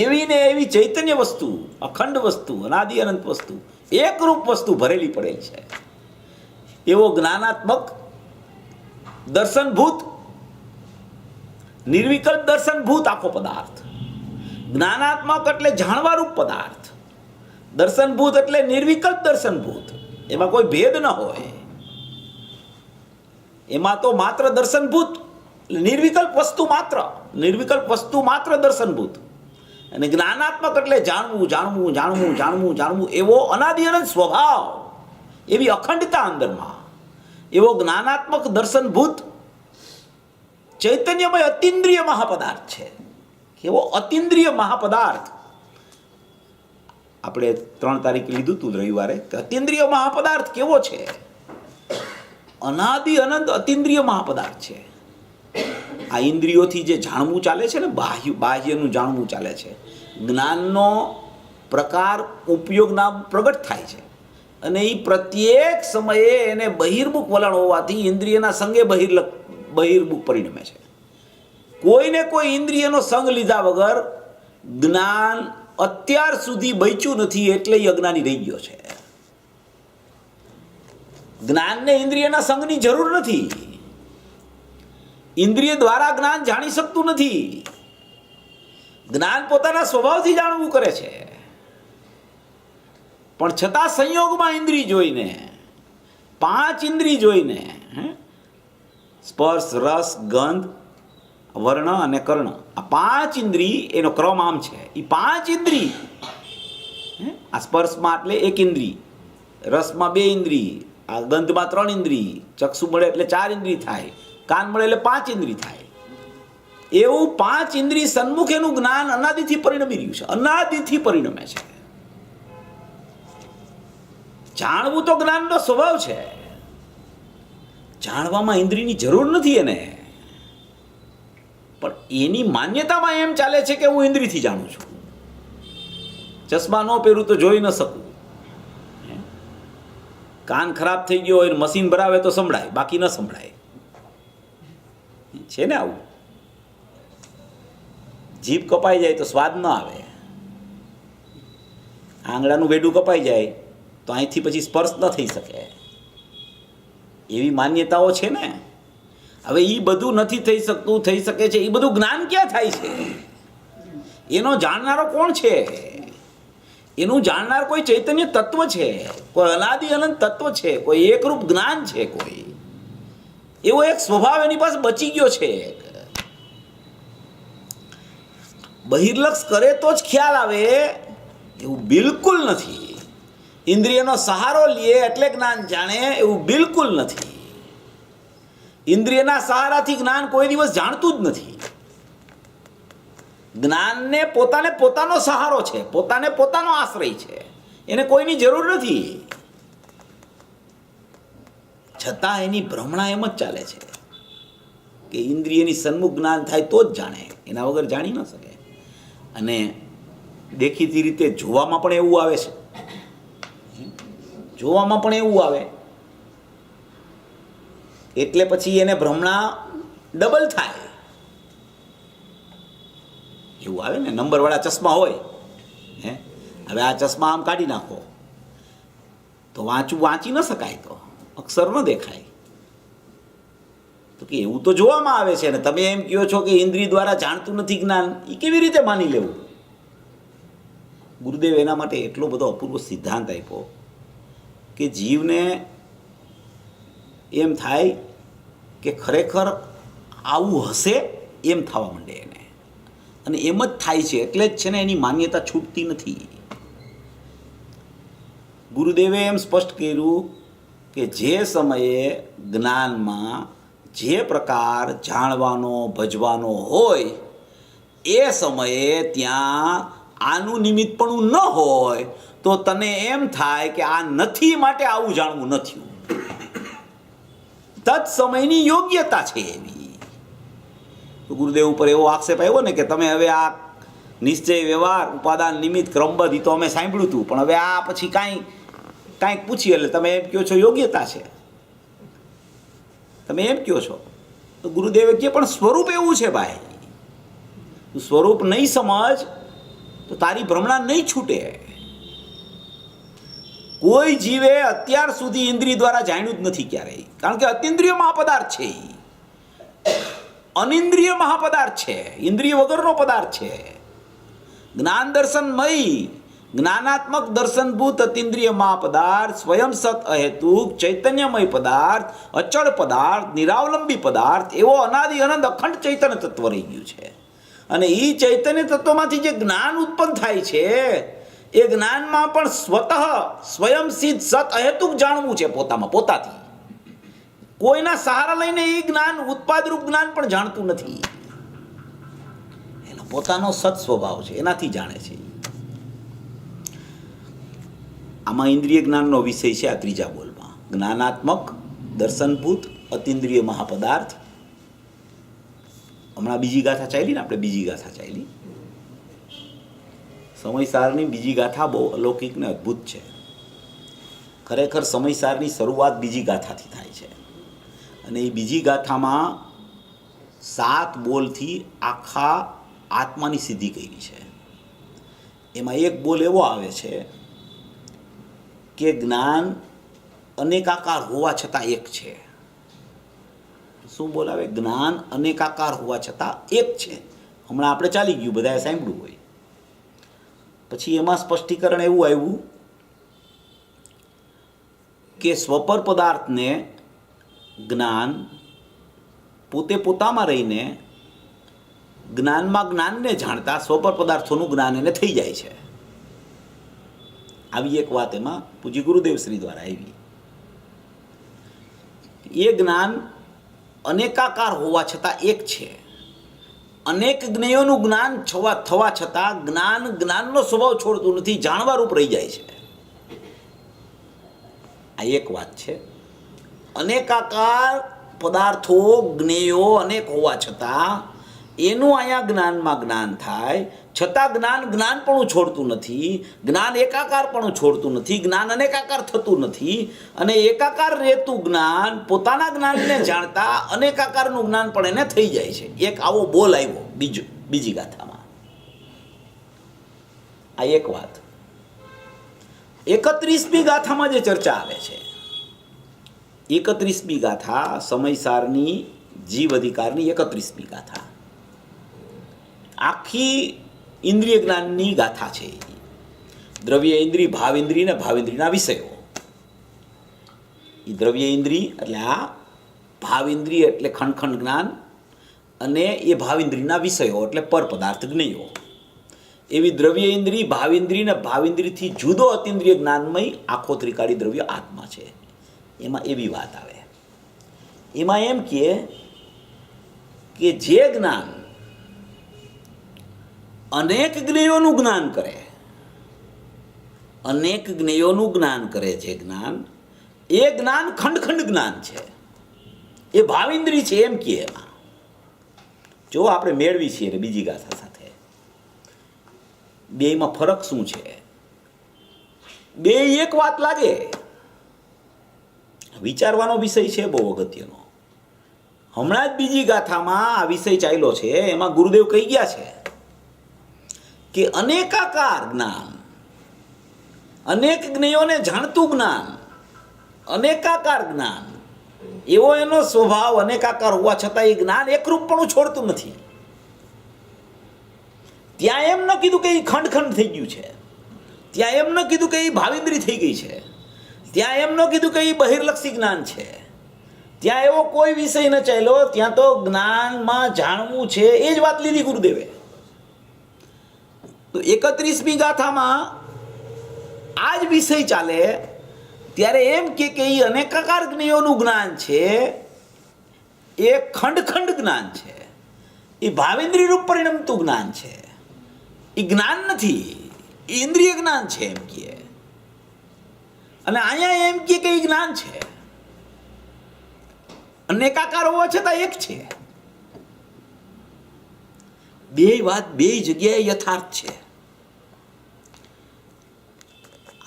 [SPEAKER 3] એવી ને એવી ચૈતન્ય વસ્તુ, અખંડ વસ્તુ, અનાદિ અનંત વસ્તુ, એકરૂપ વસ્તુ ભરેલી પડેલી છે. એવો જ્ઞાનાત્મક દર્શનભૂત, નિર્વિકલ્પ દર્શનભૂત આખો પદાર્થ. જ્ઞાનાત્મક એટલે જાણવારૂપ પદાર્થ, દર્શનભૂત એટલે નિર્વિકલ્પ દર્શનભૂત. એમાં કોઈ ભેદ ન હોય. એમાં તો માત્ર દર્શનભૂત, નિર્વિકલ્પ વસ્તુ માત્ર, નિર્વિકલ્પ વસ્તુ માત્ર દર્શનભૂત. અને જ્ઞાનાત્મક એટલે જાણવું જાણવું જાણવું જાણવું જાણવું એવો અનાદિ અનંત સ્વભાવ, એવી અખંડતા અંદરમાં, એવો જ્ઞાનાત્મક દર્શનભૂત ચૈતન્યમય અતિન્દ્રિય મહાપદાર્થ છે. એવો અતિન્દ્રિય મહાપદાર્થ આપણે 3 તારીખે લીધું હતું રવિવારે, કે અતિન્દ્રિય મહાપદાર્થ કેવો છે? અનાદિ અનંત અતિન્દ્રિય મહાપદાર્થ છે. આ ઇન્દ્રિયોથી જે જાણવું ચાલે છે ને, બાહ્યનું જાણવું ચાલે છે, જ્ઞાનનો પ્રકાર ઉપયોગના પ્રગટ થાય છે, અને એ પ્રત્યેક સમયે એને બહિર્મુખ વલણ હોવાથી ઇન્દ્રિયના સંગે બહિર્મુખ પરિણમે છે. કોઈને કોઈ ઇન્દ્રિયનો સંગ લીધા વગર જ્ઞાન અત્યાર સુધી બચ્યું નથી, એટલે એ અજ્ઞાની રહી ગયો છે. જ્ઞાનને ઇન્દ્રિયના સંગની જરૂર નથી. ઇન્દ્રિય દ્વારા જ્ઞાન જાણી શકતું નથી. જ્ઞાન પોતાના સ્વભાવથી જાણવું કરે છે, પણ છતાં સંયોગમાં ઇન્દ્રિય જોઈને, 5 ઇન્દ્રિય જોઈને, સ્પર્શ, રસ, ગંધ, વર્ણ અને કર્ણ, આ 5 ઇન્દ્રિય, એનો ક્રમ આમ છે. એ 5 ઇન્દ્રિય, આ સ્પર્શમાં એટલે 1 ઇન્દ્રિય, રસમાં 2 ઇન્દ્રિય, આ ગંધમાં 3 ઇન્દ્રિય, ચક્ષુ મળે એટલે 4 ઇન્દ્રિય થાય, કાન મળે એટલે 5 ઇન્દ્રિય થાય. એવું 5 ઇન્દ્રિય સન્મુખ એનું જ્ઞાન અનાદિથી પરિણમી રહ્યું છે, અનાદિથી પરિણમે છે. જાણવું તો જ્ઞાનનો સ્વભાવ છે. જાણવામાં ઇન્દ્રિયની જરૂર નથી એને, પણ એની માન્યતામાં એમ ચાલે છે કે હું ઇન્દ્રિયથી જાણું છું. ચશ્મા ન પહેરું તો જોઈ ન શકું, કાન ખરાબ થઈ ગયો હોય, મશીન ભરાવે તો સંભળાય, બાકી ન સંભળાય. છે ને આવું. જીભ કપાઈ જાય તો સ્વાદ ન આવે, આંગળાનું વેઢું કપાઈ જાય તો અહીંથી પછી સ્પર્શ ન થઈ શકે. એવી માન્યતાઓ છે ને. હવે એ બધું નથી થઈ શકતું, થઈ શકે છે, એ બધું જ્ઞાન ક્યાં થાય છે? એનો જાણનારો કોણ છે? એનું જાણનાર કોઈ ચૈતન્ય તત્વ છે, કોઈ અનાદિ અનંત તત્વ છે, કોઈ એકરૂપ જ્ઞાન છે, કોઈ એવો એક સ્વભાવ એની પાસે બચી ગયો છે. બહિર્લક્ષ કરે તો જ ખ્યાલ આવે એવું બિલકુલ નથી. ઇન્દ્રિયનો સહારો લે એટલે જ્ઞાન જાણે એવું બિલકુલ નથી. ઇન્દ્રિયના સહારાથી જ્ઞાન કોઈ દિવસ જાણતું જ નથી. જ્ઞાનને પોતાને પોતાનો સહારો છે, પોતાને પોતાનો આશ્રય છે, એને કોઈની જરૂર નથી. છતાં એની ભ્રમણા એમ જ ચાલે છે કે ઇન્દ્રિયની સન્મુખ જ્ઞાન થાય તો જ જાણે, એના વગર જાણી ન શકે. અને દેખીતી રીતે જોવામાં પણ એવું આવે છે, જોવામાં પણ એવું આવે એટલે પછી એને ભ્રમણા ડબલ થાય. એવું આવે ને, નંબરવાળા ચશ્મા હોય, હે, હવે આ ચશ્મા આમ કાઢી નાખો તો વાંચી ન શકાય, તો અક્ષર ન દેખાય. તો કે એવું તો જોવામાં આવે છે ને તમે એમ કહો છો કે ઇન્દ્રિય દ્વારા જાણતું નથી જ્ઞાન, એ કેવી રીતે માની લેવું? ગુરુદેવ એના માટે એટલો બધો અપૂર્વ સિદ્ધાંત આપ્યો કે જીવને એમ થાય કે ખરેખર આવું હશે એમ થવા માંડે એને, અને એમ જ થાય છે. એટલે જ છે ને એની માન્યતા છૂટતી નથી. ગુરુદેવે એમ સ્પષ્ટ કર્યું કે જે સમયે જ્ઞાનમાં જે પ્રકાર જાણવાનો ભજવાનો હોય એ સમયે ત્યાં આનું નિમિત્તપણું ન હોય તો તને એમ થાય કે આ નથી માટે આવું જાણવું નથી. તત સમયની યોગ્યતા છે એવી. તો ગુરુદેવ ઉપર એવો આક્ષેપ આવ્યો ને કે તમે હવે આ નિશ્ચય વ્યવહાર ઉપાદાન નિમિત્ત ક્રમબદ્ધ તો અમે સાંભળ્યું હતું, પણ હવે આ પછી કાંઈક પૂછીએ એટલે તમે એમ કહો છો યોગ્યતા છે, તમે એમ કહો છો. તો ગુરુદેવે કહે પણ સ્વરૂપ એવું છે ભાઈ, તું સ્વરૂપ નહીં સમજ તો તારી ભ્રમણા નહીં છૂટે. કોઈ જીવે અત્યાર સુધી ઇન્દ્રિય દ્વારા જાણ્યું જ નથી ક્યારેય, કારણ કે અતિન્દ્રિય મહાપદાર્થ છે, અનિન્દ્રિય મહાપદાર્થ છે, ઇન્દ્રિય વગરનો પદાર્થ છે. જ્ઞાન દર્શનમય જ્ઞાનાત્મક દર્શનભૂત અતિન્દ્રિય મહાપદાર્થ સ્વયં સત અહેતુક ચૈતન્યમય પદાર્થ, અચળ પદાર્થ, નિરાવલંબી પદાર્થ, એવો અનાદિ અનંત અખંડ ચૈતન્ય તત્વ રહી ગયું છે. અને એ ચૈતન્ય તત્વમાંથી જે જ્ઞાન ઉત્પન્ન થાય છે એ જ્ઞાનમાં પણ સ્વતઃ સ્વયં સિદ્ધ સત અહેતુક જાણવું છે, પોતામાં પોતાથી. કોઈના સહારા લઈને એ જ્ઞાન ઉત્પાદરૂપ જ્ઞાન પણ જાણતું નથી. એનો પોતાનો સત સ્વભાવ છે, એનાથી જાણે છે. આમાં ઇન્દ્રિય જ્ઞાનનો વિષય છે આ ત્રીજા બોલમાં. જ્ઞાનાત્મક દર્શનભૂત અતિન્દ્રિય મહાપદાર્થ. હમણાં બીજી ગાથા ચાલી ને, આપણે બીજી ગાથા ચાલી, સમયસારની બીજી ગાથા બહુ અલૌકિક ને અદ્ભુત છે. ખરેખર સમયસારની શરૂઆત બીજી ગાથાથી થાય છે, અને એ બીજી ગાથામાં 7 બોલથી આખા આત્માની સિદ્ધિ કરી છે. એમાં એક બોલ એવો આવે છે કે જ્ઞાન અનેકાકાર હોવા છતાં એક છે. શું બોલાવે? જ્ઞાન અનેકાકાર હોવા છતાં એક છે. હમણાં આપણે ચાલી ગયું, બધાએ સાંભળ્યું હોય. પછી એમાં સ્પષ્ટીકરણ એવું આવ્યું કે સ્વપર પદાર્થને જ્ઞાન પોતે પોતામાં રહીને જ્ઞાનમાં જ્ઞાનને જાણતા સ્વપર પદાર્થોનું જ્ઞાન એને થઈ જાય છે. આવી એક વાત એમાં પૂજ્ય ગુરુદેવ શ્રી દ્વારા આવી. એ જ્ઞાન અનેકાકાર હોવા છતાં એક છે. અનેક જ્ઞેયોનું જ્ઞાન થવા છતાં જ્ઞાનનો સ્વભાવ છોડતું નથી, જાણવારૂપ રહી જાય છે. આ એક વાત છે. અનેકાકાર પદાર્થો જ્ઞેયો અનેક હોવા છતાં એનું અહીંયા જ્ઞાનમાં જ્ઞાન થાય, છતાં જ્ઞાનપણું છોડતું નથી, જ્ઞાન એકાકારપણું છોડતું નથી, જ્ઞાન અનેકાકાર થતું નથી. અને એકાકાર રહેતું જ્ઞાન પોતાના જ્ઞાનને જાણતા અનેકાકારનું જ્ઞાન પણ એને થઈ જાય છે. એક આવો બોલ આવ્યો બીજી ગાથામાં. આ એક વાત. 31મી ગાથામાં જે ચર્ચા આવે છે, 31મી ગાથા સમયસારની જીવ અધિકારની 31મી ગાથા આખી ઇન્દ્રિય જ્ઞાનની ગાથા છે. દ્રવ્ય ઇન્દ્રિય, ભાવ ઇન્દ્રિય ને ભાવ ઇન્દ્રિયના વિષયો. એ દ્રવ્ય ઇન્દ્રિય એટલે આ, ભાવ ઇન્દ્રિય એટલે ખંડ જ્ઞાન, અને એ ભાવ ઇન્દ્રિયના વિષયો એટલે પર પદાર્થ જ્ઞેયો. એવી દ્રવ્ય ઇન્દ્રિય, ભાવ ઇન્દ્રિય ને ભાવ ઇન્દ્રિયથી જુદો અતિન્દ્રિય જ્ઞાનમય આખો ત્રિકાળી દ્રવ્ય આત્મા છે. એમાં એવી વાત આવે
[SPEAKER 4] એમાં એમ કહે કે જે જ્ઞાન અનેક જ્ઞેયોનું જ્ઞાન કરે, અનેક જ્ઞેયોનું જ્ઞાન કરે, જે જ્ઞાન એ જ્ઞાન ખંડ ખંડ જ્ઞાન છે, એ ભાવિન્દ્રી છે એમ કહે. એમાં જો આપણે મેળવી છીએ બીજી ગાથા સાથે, બેયમાં ફરક શું છે? બે એક વાત લાગે, વિચારવાનો વિષય છે બહુ અગત્યનો. હમણાં જ બીજી ગાથામાં આ વિષય ચાલ્યો છે, એમાં ગુરુદેવ કહી ગયા છે કે અનેકાકાર જ્ઞાન, અનેક જ્ઞેયોને જાણતું જ્ઞાન, અનેકાકાર જ્ઞાન, એવો એનો સ્વભાવ અનેકાકાર હોવા છતાં એ જ્ઞાન એકરૂપપણું છોડતું નથી. ત્યાં એમ ન કીધું કે એ ખંડ ખંડ થઈ ગયું છે, ત્યાં એમ ન કીધું કે એ ભાવિન્દ્રી થઈ ગઈ છે, ત્યાં એમ ન કીધું કે એ બહિર્લક્ષી જ્ઞાન છે, ત્યાં એવો કોઈ વિષય ન ચાલ્યો. ત્યાં તો જ્ઞાનમાં જાણવું છે એ જ વાત લીધી ગુરુદેવે. તો 31મી ગાથામાં આ જ વિષય ચાલે ત્યારે એમ કે એ અનેકાકાર જ્ઞેયોનું જ્ઞાન છે, એ ખંડ ખંડ જ્ઞાન છે, એ ભાવિન્દ્રી રૂપ પરિણમતું જ્ઞાન છે, એ જ્ઞાન નથી, એ ઇન્દ્રિય જ્ઞાન છે એમ કહે. અને અહીંયા એમ કે એ જ્ઞાન છે, અનેકાકાર હોવા છતાં એક છે. બે વાત બે જગ્યાએ યથાર્થ છે.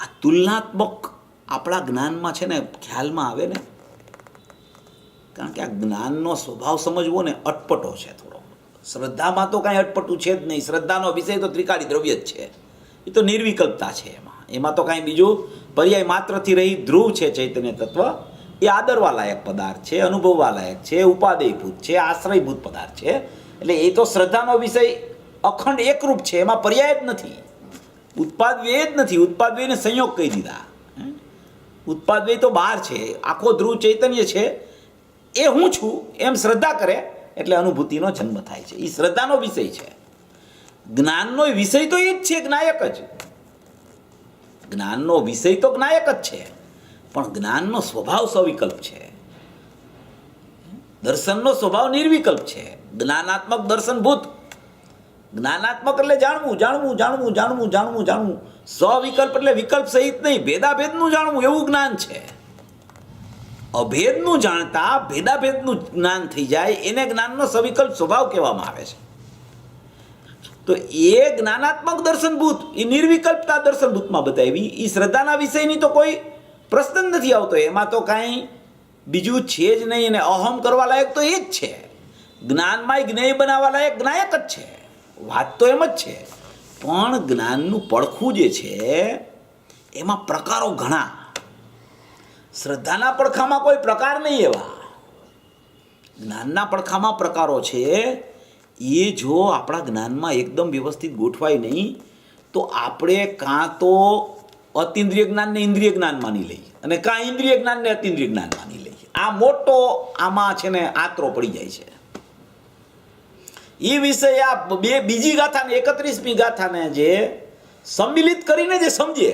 [SPEAKER 4] આ તુલનાત્મક આપણા જ્ઞાનમાં છે ને ખ્યાલમાં આવે ને, કારણ કે આ જ્ઞાનનો સ્વભાવ સમજવો ને અટપટો છે થોડો. શ્રદ્ધામાં તો કાંઈ અટપટું છે જ નહીં. શ્રદ્ધાનો વિષય તો ત્રિકાળી દ્રવ્ય જ છે, એ તો નિર્વિકલ્પતા છે. એમાં તો કાંઈ બીજું પર્યાય માત્રથી રહી ધ્રુવ છે ચૈતન્ય તત્વ, એ આદરવા લાયક પદાર્થ છે, અનુભવવા લાયક છે, ઉપાદેયભૂત છે, આશ્રયભૂત પદાર્થ છે. એટલે એ તો શ્રદ્ધાનો વિષય અખંડ એકરૂપ છે, એમાં પર્યાય જ નથી, ઉત્પાદ વ્યય જ નથી. ઉત્પાદ વ્યયને સંયોગ કહી દીધા. ઉત્પાદ વ્યય તો બહાર છે, આખો ધ્રુવ ચૈતન્ય છે, એ હું છું એમ શ્રદ્ધા કરે એટલે અનુભૂતિનો જન્મ થાય છે. એ શ્રદ્ધાનો વિષય છે. જ્ઞાનનો વિષય તો એ જ છે, જ્ઞાયક જ. જ્ઞાનનો વિષય તો જ્ઞાયક જ છે, પણ જ્ઞાનનો સ્વભાવ સવિકલ્પ છે. દર્શનનો સ્વભાવ નિર્વિકલ્પ છે. જ્ઞાનાત્મક દર્શનભૂત. જ્ઞાનાત્મક એટલે જાણવું જાણવું જાણવું જાણવું જાણવું જાણવું. સ્વવિકલ્પ એટલે વિકલ્પ સહિત નહીં, ભેદાભેદનું જાણવું, એવું જ્ઞાન છે. અભેદનું જાણતા ભેદાભેદનું જ્ઞાન થઈ જાય એને જ્ઞાનનો સવિકલ્પ સ્વભાવ કહેવામાં આવે છે. તો એ જ્ઞાનાત્મક દર્શનભૂત, એ નિર્વિકલ્પતા દર્શનભૂતમાં બતાવી. એ શ્રદ્ધાના વિષયની તો કોઈ પ્રશ્ન નથી આવતો. એમાં તો કાંઈ બીજું છે જ નહીં. અને અહમ કરવા લાયક તો એ જ છે. જ્ઞાનમાં જ્ઞેય બનાવવા લાયક જ્ઞાયક જ છે. વાત તો એમ જ છે. પણ જ્ઞાનનું પડખું જે છે એમાં પ્રકારો ઘણા. શ્રદ્ધાના પડખામાં કોઈ પ્રકાર નહીં એવા. જ્ઞાનના પડખામાં પ્રકારો છે. એ જો આપણા જ્ઞાનમાં એકદમ વ્યવસ્થિત ગોઠવાય નહીં તો આપણે કાં તો અતિન્દ્રિય જ્ઞાનને ઇન્દ્રિય જ્ઞાન માની લઈએ અને કાં ઇન્દ્રિય જ્ઞાનને અતિન્દ્રિય જ્ઞાન માની લઈએ. આ મોટો આમાં છે ને આતરો પડી જાય છે. એ વિષય આ બીજી ગાથાને 31મી ગાથાને જે સંમિલિત કરીને જે સમજે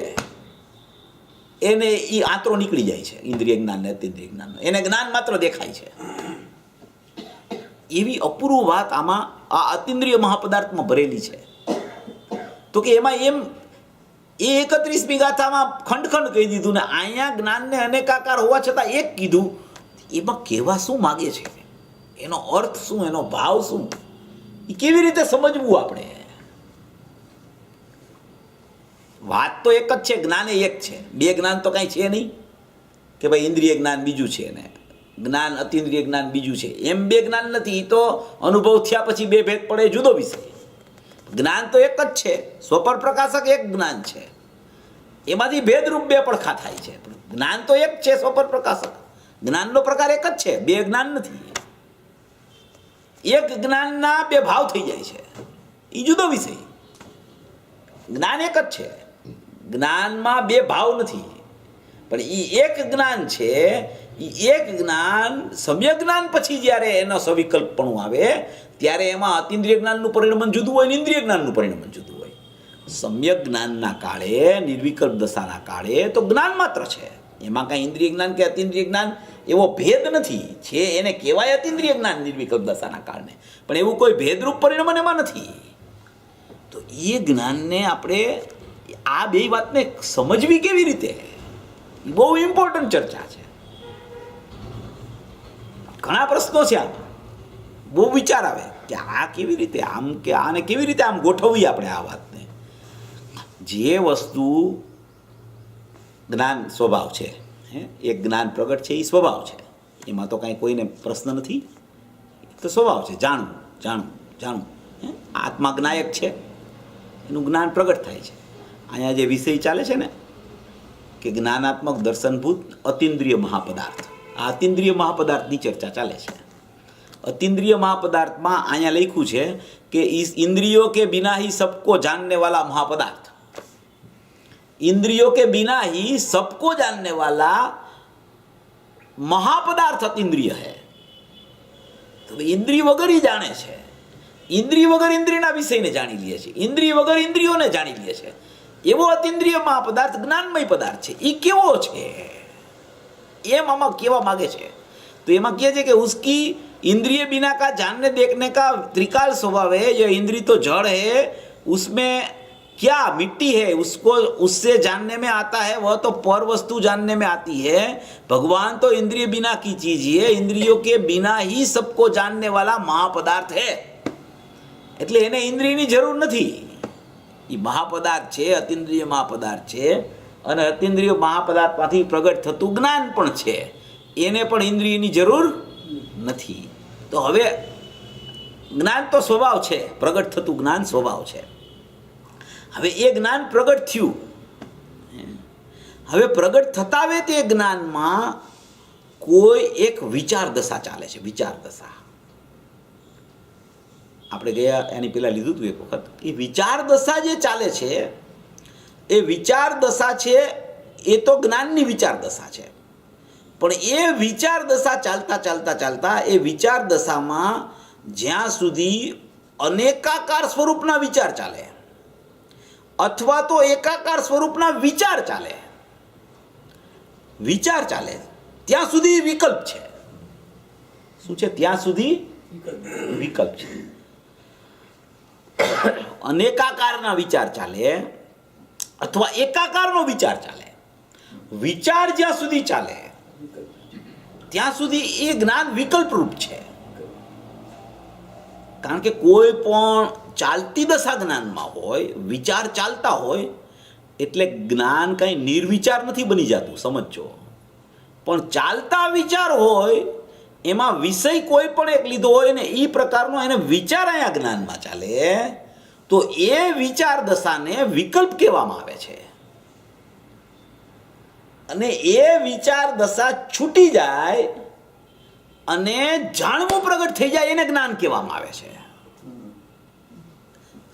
[SPEAKER 4] એને એ આતરો નીકળી જાય છે. ઇન્દ્રિય જ્ઞાન ને અતિન્દ્રિય જ્ઞાન, એને જ્ઞાન માત્ર દેખાય છે. એવી અપૂર્વ વાત આમાં આ અતિન્દ્રિય મહાપદાર્થમાં ભરેલી છે. તો કે એમાં એમ એ 31મી ગાથામાં ખંડ ખંડ કહી દીધું ને અહીંયા જ્ઞાનને અનેકાકાર હોવા છતાં એક કીધું. એમાં કહેવા શું માગે છે, એનો અર્થ શું, એનો ભાવ શું, એ કેવી રીતે સમજવું આપણે? વાત તો એક જ છે, જ્ઞાન એક છે. બે જ્ઞાન તો કાંઈ છે નહીં કે ભાઈ ઇન્દ્રિય જ્ઞાન બીજું છે ને જ્ઞાન અતિન્દ્રિય જ્ઞાન બીજું છે. એમ બે જ્ઞાન નથી. તો અનુભવ થયા પછી બે ભેદ પડે, જુદો વિષય. જ્ઞાન તો એક જ છે, સ્વપર પ્રકાશક એક જ્ઞાન છે. એમાંથી ભેદરૂપ બે પડખા થાય છે. જ્ઞાન તો એક છે, સ્વપર પ્રકાશક. જ્ઞાનનો પ્રકાર એક જ છે, બે જ્ઞાન નથી. એક જ્ઞાનના બે ભાવ થઈ જાય છે, એ જુદો વિષય. જ્ઞાન એક જ છે, જ્ઞાનમાં બે ભાવ નથી. પણ એ એક જ્ઞાન છે. એ એક જ્ઞાન સમ્યક જ્ઞાન પછી જ્યારે એનો સવિકલ્પપણું આવે ત્યારે એમાં અતિન્દ્રિય જ્ઞાનનું પરિણમન જુદું હોય ને ઇન્દ્રિય જ્ઞાનનું પરિણમન જુદું હોય. સમ્યક જ્ઞાનના કાળે, નિર્વિકલ્પ દશાના કાળે તો જ્ઞાન માત્ર છે. એમાં કાંઈ ઇન્દ્રિય જ્ઞાન કે અતિન્દ્રિય જ્ઞાન એવો ભેદ નથી. છે એને કહેવાય અતિન્દ્રિય જ્ઞાન નિર્વિકલ્પ દશાના કારણે, પણ એવું કોઈ ભેદરૂપ પરિણામ એમાં નથી. તો એ જ્ઞાનને આપણે આ બે વાતને સમજવી કેવી રીતે, એ બહુ ઇમ્પોર્ટન્ટ ચર્ચા છે. ઘણા પ્રશ્નો છે આમાં, બહુ વિચાર આવે કે આ કેવી રીતે આમ, કે આને કેવી રીતે આમ ગોઠવવી આપણે આ વાતને. જે વસ્તુ જ્ઞાન સ્વભાવ છે, એક જ્ઞાન પ્રગટ છે એ સ્વભાવ છે, એમાં તો કાંઈ કોઈને પ્રશ્ન નથી, તો સ્વભાવ છે. જાણવું જાણવું જાણવું, આત્મા જ્ઞાયક છે, એનું જ્ઞાન પ્રગટ થાય છે. અહીંયા જે વિષય ચાલે છે ને કે જ્ઞાનાત્મક દર્શનભૂત અતિન્દ્રિય મહાપદાર્થ, આ અતિન્દ્રિય મહાપદાર્થની ચર્ચા ચાલે છે. અતિન્દ્રિય મહાપદાર્થમાં અહીંયા લખ્યું છે કે इस इंद्रियों के बिना ही सबको जानने वाला महापदार्थ, इंद्रियों के बिना ही सबको जानने वाला महापदार्थ अतिन्द्रिय है. तो इंद्रिय वगैरह ही जाने છે, इंद्रिय वगैरह इंद्रियના વિષયને જાણી લે છે, इंद्रिय वगैरह इंद्रियोને જાણી લે છે, એવો અતિન્દ્રિય મહાપદાર્થ જ્ઞાનમય પદાર્થ છે. એ કેવો છે એમ આમાં કહેવા માગે છે. તો એમાં કહે છે કે उसकी इंद्रिय बिना का जानने देखने का त्रिकाल स्वभाव है. ये इंद्रिय तो जड़ है, उसमें क्या मिट्टी है, उसको उससे जानने में आता है, वह तो पर वस्तु जानने में आती है. भगवान तो इंद्रिय बिना की चीज है, इंद्रियों के बिना ही सबको जानने वाला महापदार्थ है. એટલે એને ઇન્દ્રિયની જરૂર નથી. એ મહાપદાર્થ છે, અતિન્દ્રિય મહાપદાર્થ છે, અને અતિન્દ્રિય મહાપદાર્થમાંથી પ્રગટ થતું જ્ઞાન પણ છે, એને પણ ઇન્દ્રિયની જરૂર નથી. તો હવે જ્ઞાન તો સ્વભાવ છે, પ્રગટ થતું જ્ઞાન સ્વભાવ છે. હવે એ જ્ઞાન પ્રગટ થયું, હવે પ્રગટ થતાવે તે જ્ઞાનમાં કોઈ એક વિચાર દશા ચાલે છે. વિચાર દશા આપણે ગયા એની પહેલાં લીધું હતું એક વખત. એ વિચાર દશા જે ચાલે છે, એ વિચાર દશા છે એ તો જ્ઞાનની વિચાર દશા છે. પણ એ વિચાર દશા ચાલતા ચાલતા ચાલતા એ વિચાર દશામાં જ્યાં સુધી અનેકાકાર સ્વરૂપના વિચાર ચાલે અથવા તો એકાકાર સ્વરૂપના વિચાર ચાલે, વિચાર ચાલે ત્યાં સુધી વિકલ્પ છે. શું છે? ત્યાં સુધી વિકલ્પ છે. અનેકાકારના વિચાર ચાલે અથવા એકાકારનો વિચાર ચાલે. વિચાર જ્યાં સુધી ચાલે ત્યાં સુધી એ જ્ઞાન વિકલ્પ રૂપ છે. કારણ કે કોઈ પણ ચાલતી દશા જ્ઞાનમાં હોય, વિચાર ચાલતા હોય, એટલે જ્ઞાન કંઈ નિર્વિચાર નથી બની જતું, સમજો. પણ ચાલતા વિચાર હોય એમાં વિષય કોઈ પણ એક લીધો હોય ને એ પ્રકારનો એને વિચાર અહીંયા જ્ઞાનમાં ચાલે, તો એ વિચાર દશાને વિકલ્પ કહેવામાં આવે છે. અને એ વિચાર દશા છૂટી જાય અને જાણવું પ્રગટ થઈ જાય એને જ્ઞાન કહેવામાં આવે છે.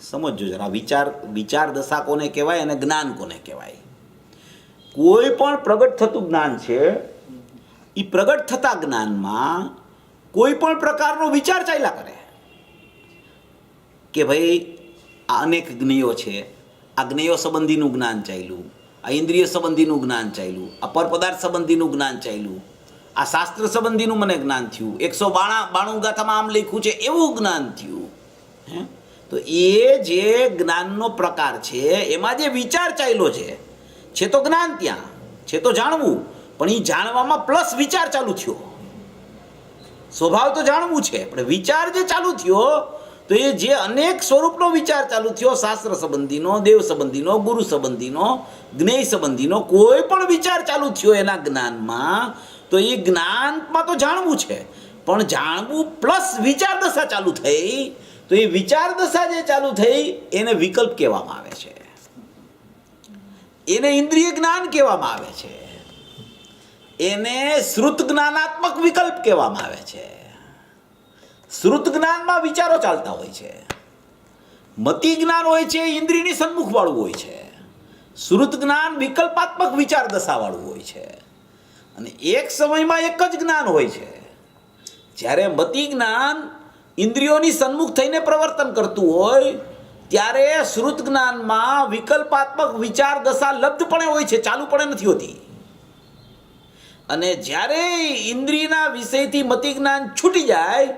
[SPEAKER 4] સમજો જરા, વિચાર દશા કોને કહેવાય અને જ્ઞાન કોને કહેવાય. કોઈ પણ પ્રગટ થતું જ્ઞાન છે, એ પ્રગટ થતા જ્ઞાનમાં કોઈ પણ પ્રકારનો વિચાર ચાલ્યા કરે કે ભાઈ આ અનેક જ્ઞેયો છે, આ જ્ઞેયો સંબંધીનું જ્ઞાન ચાલ્યું, આ ઇન્દ્રિય સંબંધીનું જ્ઞાન ચાલ્યું, આ પરપદાર્થ સંબંધીનું જ્ઞાન ચાલ્યું, આ શાસ્ત્ર સંબંધીનું મને જ્ઞાન થયું, 192 ગાથામાં આમ લખ્યું છે એવું જ્ઞાન થયું. તો એ જે જ્ઞાનનો પ્રકાર છે એમાં જે વિચાર ચાલ્યો છે તો જ્ઞાન ત્યાં છે, તો જાણવું, પણ એ જાણવામાં પ્લસ વિચાર ચાલુ થયો. સ્વભાવ તો જાણવું છે, પણ વિચાર જે ચાલુ થયો તો એ જે અનેક સ્વરૂપનો વિચાર ચાલુ થયો, શાસ્ત્ર સંબંધીનો, દેવ સંબંધીનો, ગુરુ સંબંધીનો, જ્ઞેય સંબંધીનો, કોઈ પણ વિચાર ચાલુ થયો એના જ્ઞાનમાં, તો એ જ્ઞાનમાં તો જાણવું છે, પણ જાણવું પ્લસ વિચાર દશા ચાલુ થઈ, તો એ વિચાર દશા જે ચાલુ થઈ એને વિકલ્પ કહેવામાં આવે છે, એને ઇન્દ્રિય જ્ઞાન કહેવામાં આવે છે, એને શ્રુત જ્ઞાનાત્મક વિકલ્પ કહેવામાં આવે છે. શ્રુત જ્ઞાનમાં વિચારો ચાલતા હોય છે, મતિ જ્ઞાન હોય છે ઇન્દ્રિયની સન્મુખ વાળું હોય છે, શ્રુત જ્ઞાન વિકલ્પાત્મક વિચાર દશા વાળું હોય છે, અને એક સમયમાં એક જ જ્ઞાન હોય છે. જ્યારે મતિ જ્ઞાન ઇન્દ્રિયોની સન્મુખ થઈને પ્રવર્તન કરતું હોય ત્યારે શ્રુત જ્ઞાનમાં વિકલ્પાત્મક વિચાર દશા લબ્ધપણે હોય છે, ચાલુપણે નથી હોતી. અને જ્યારે ઇન્દ્રિયના વિષયથી મતિ જ્ઞાન છૂટી જાય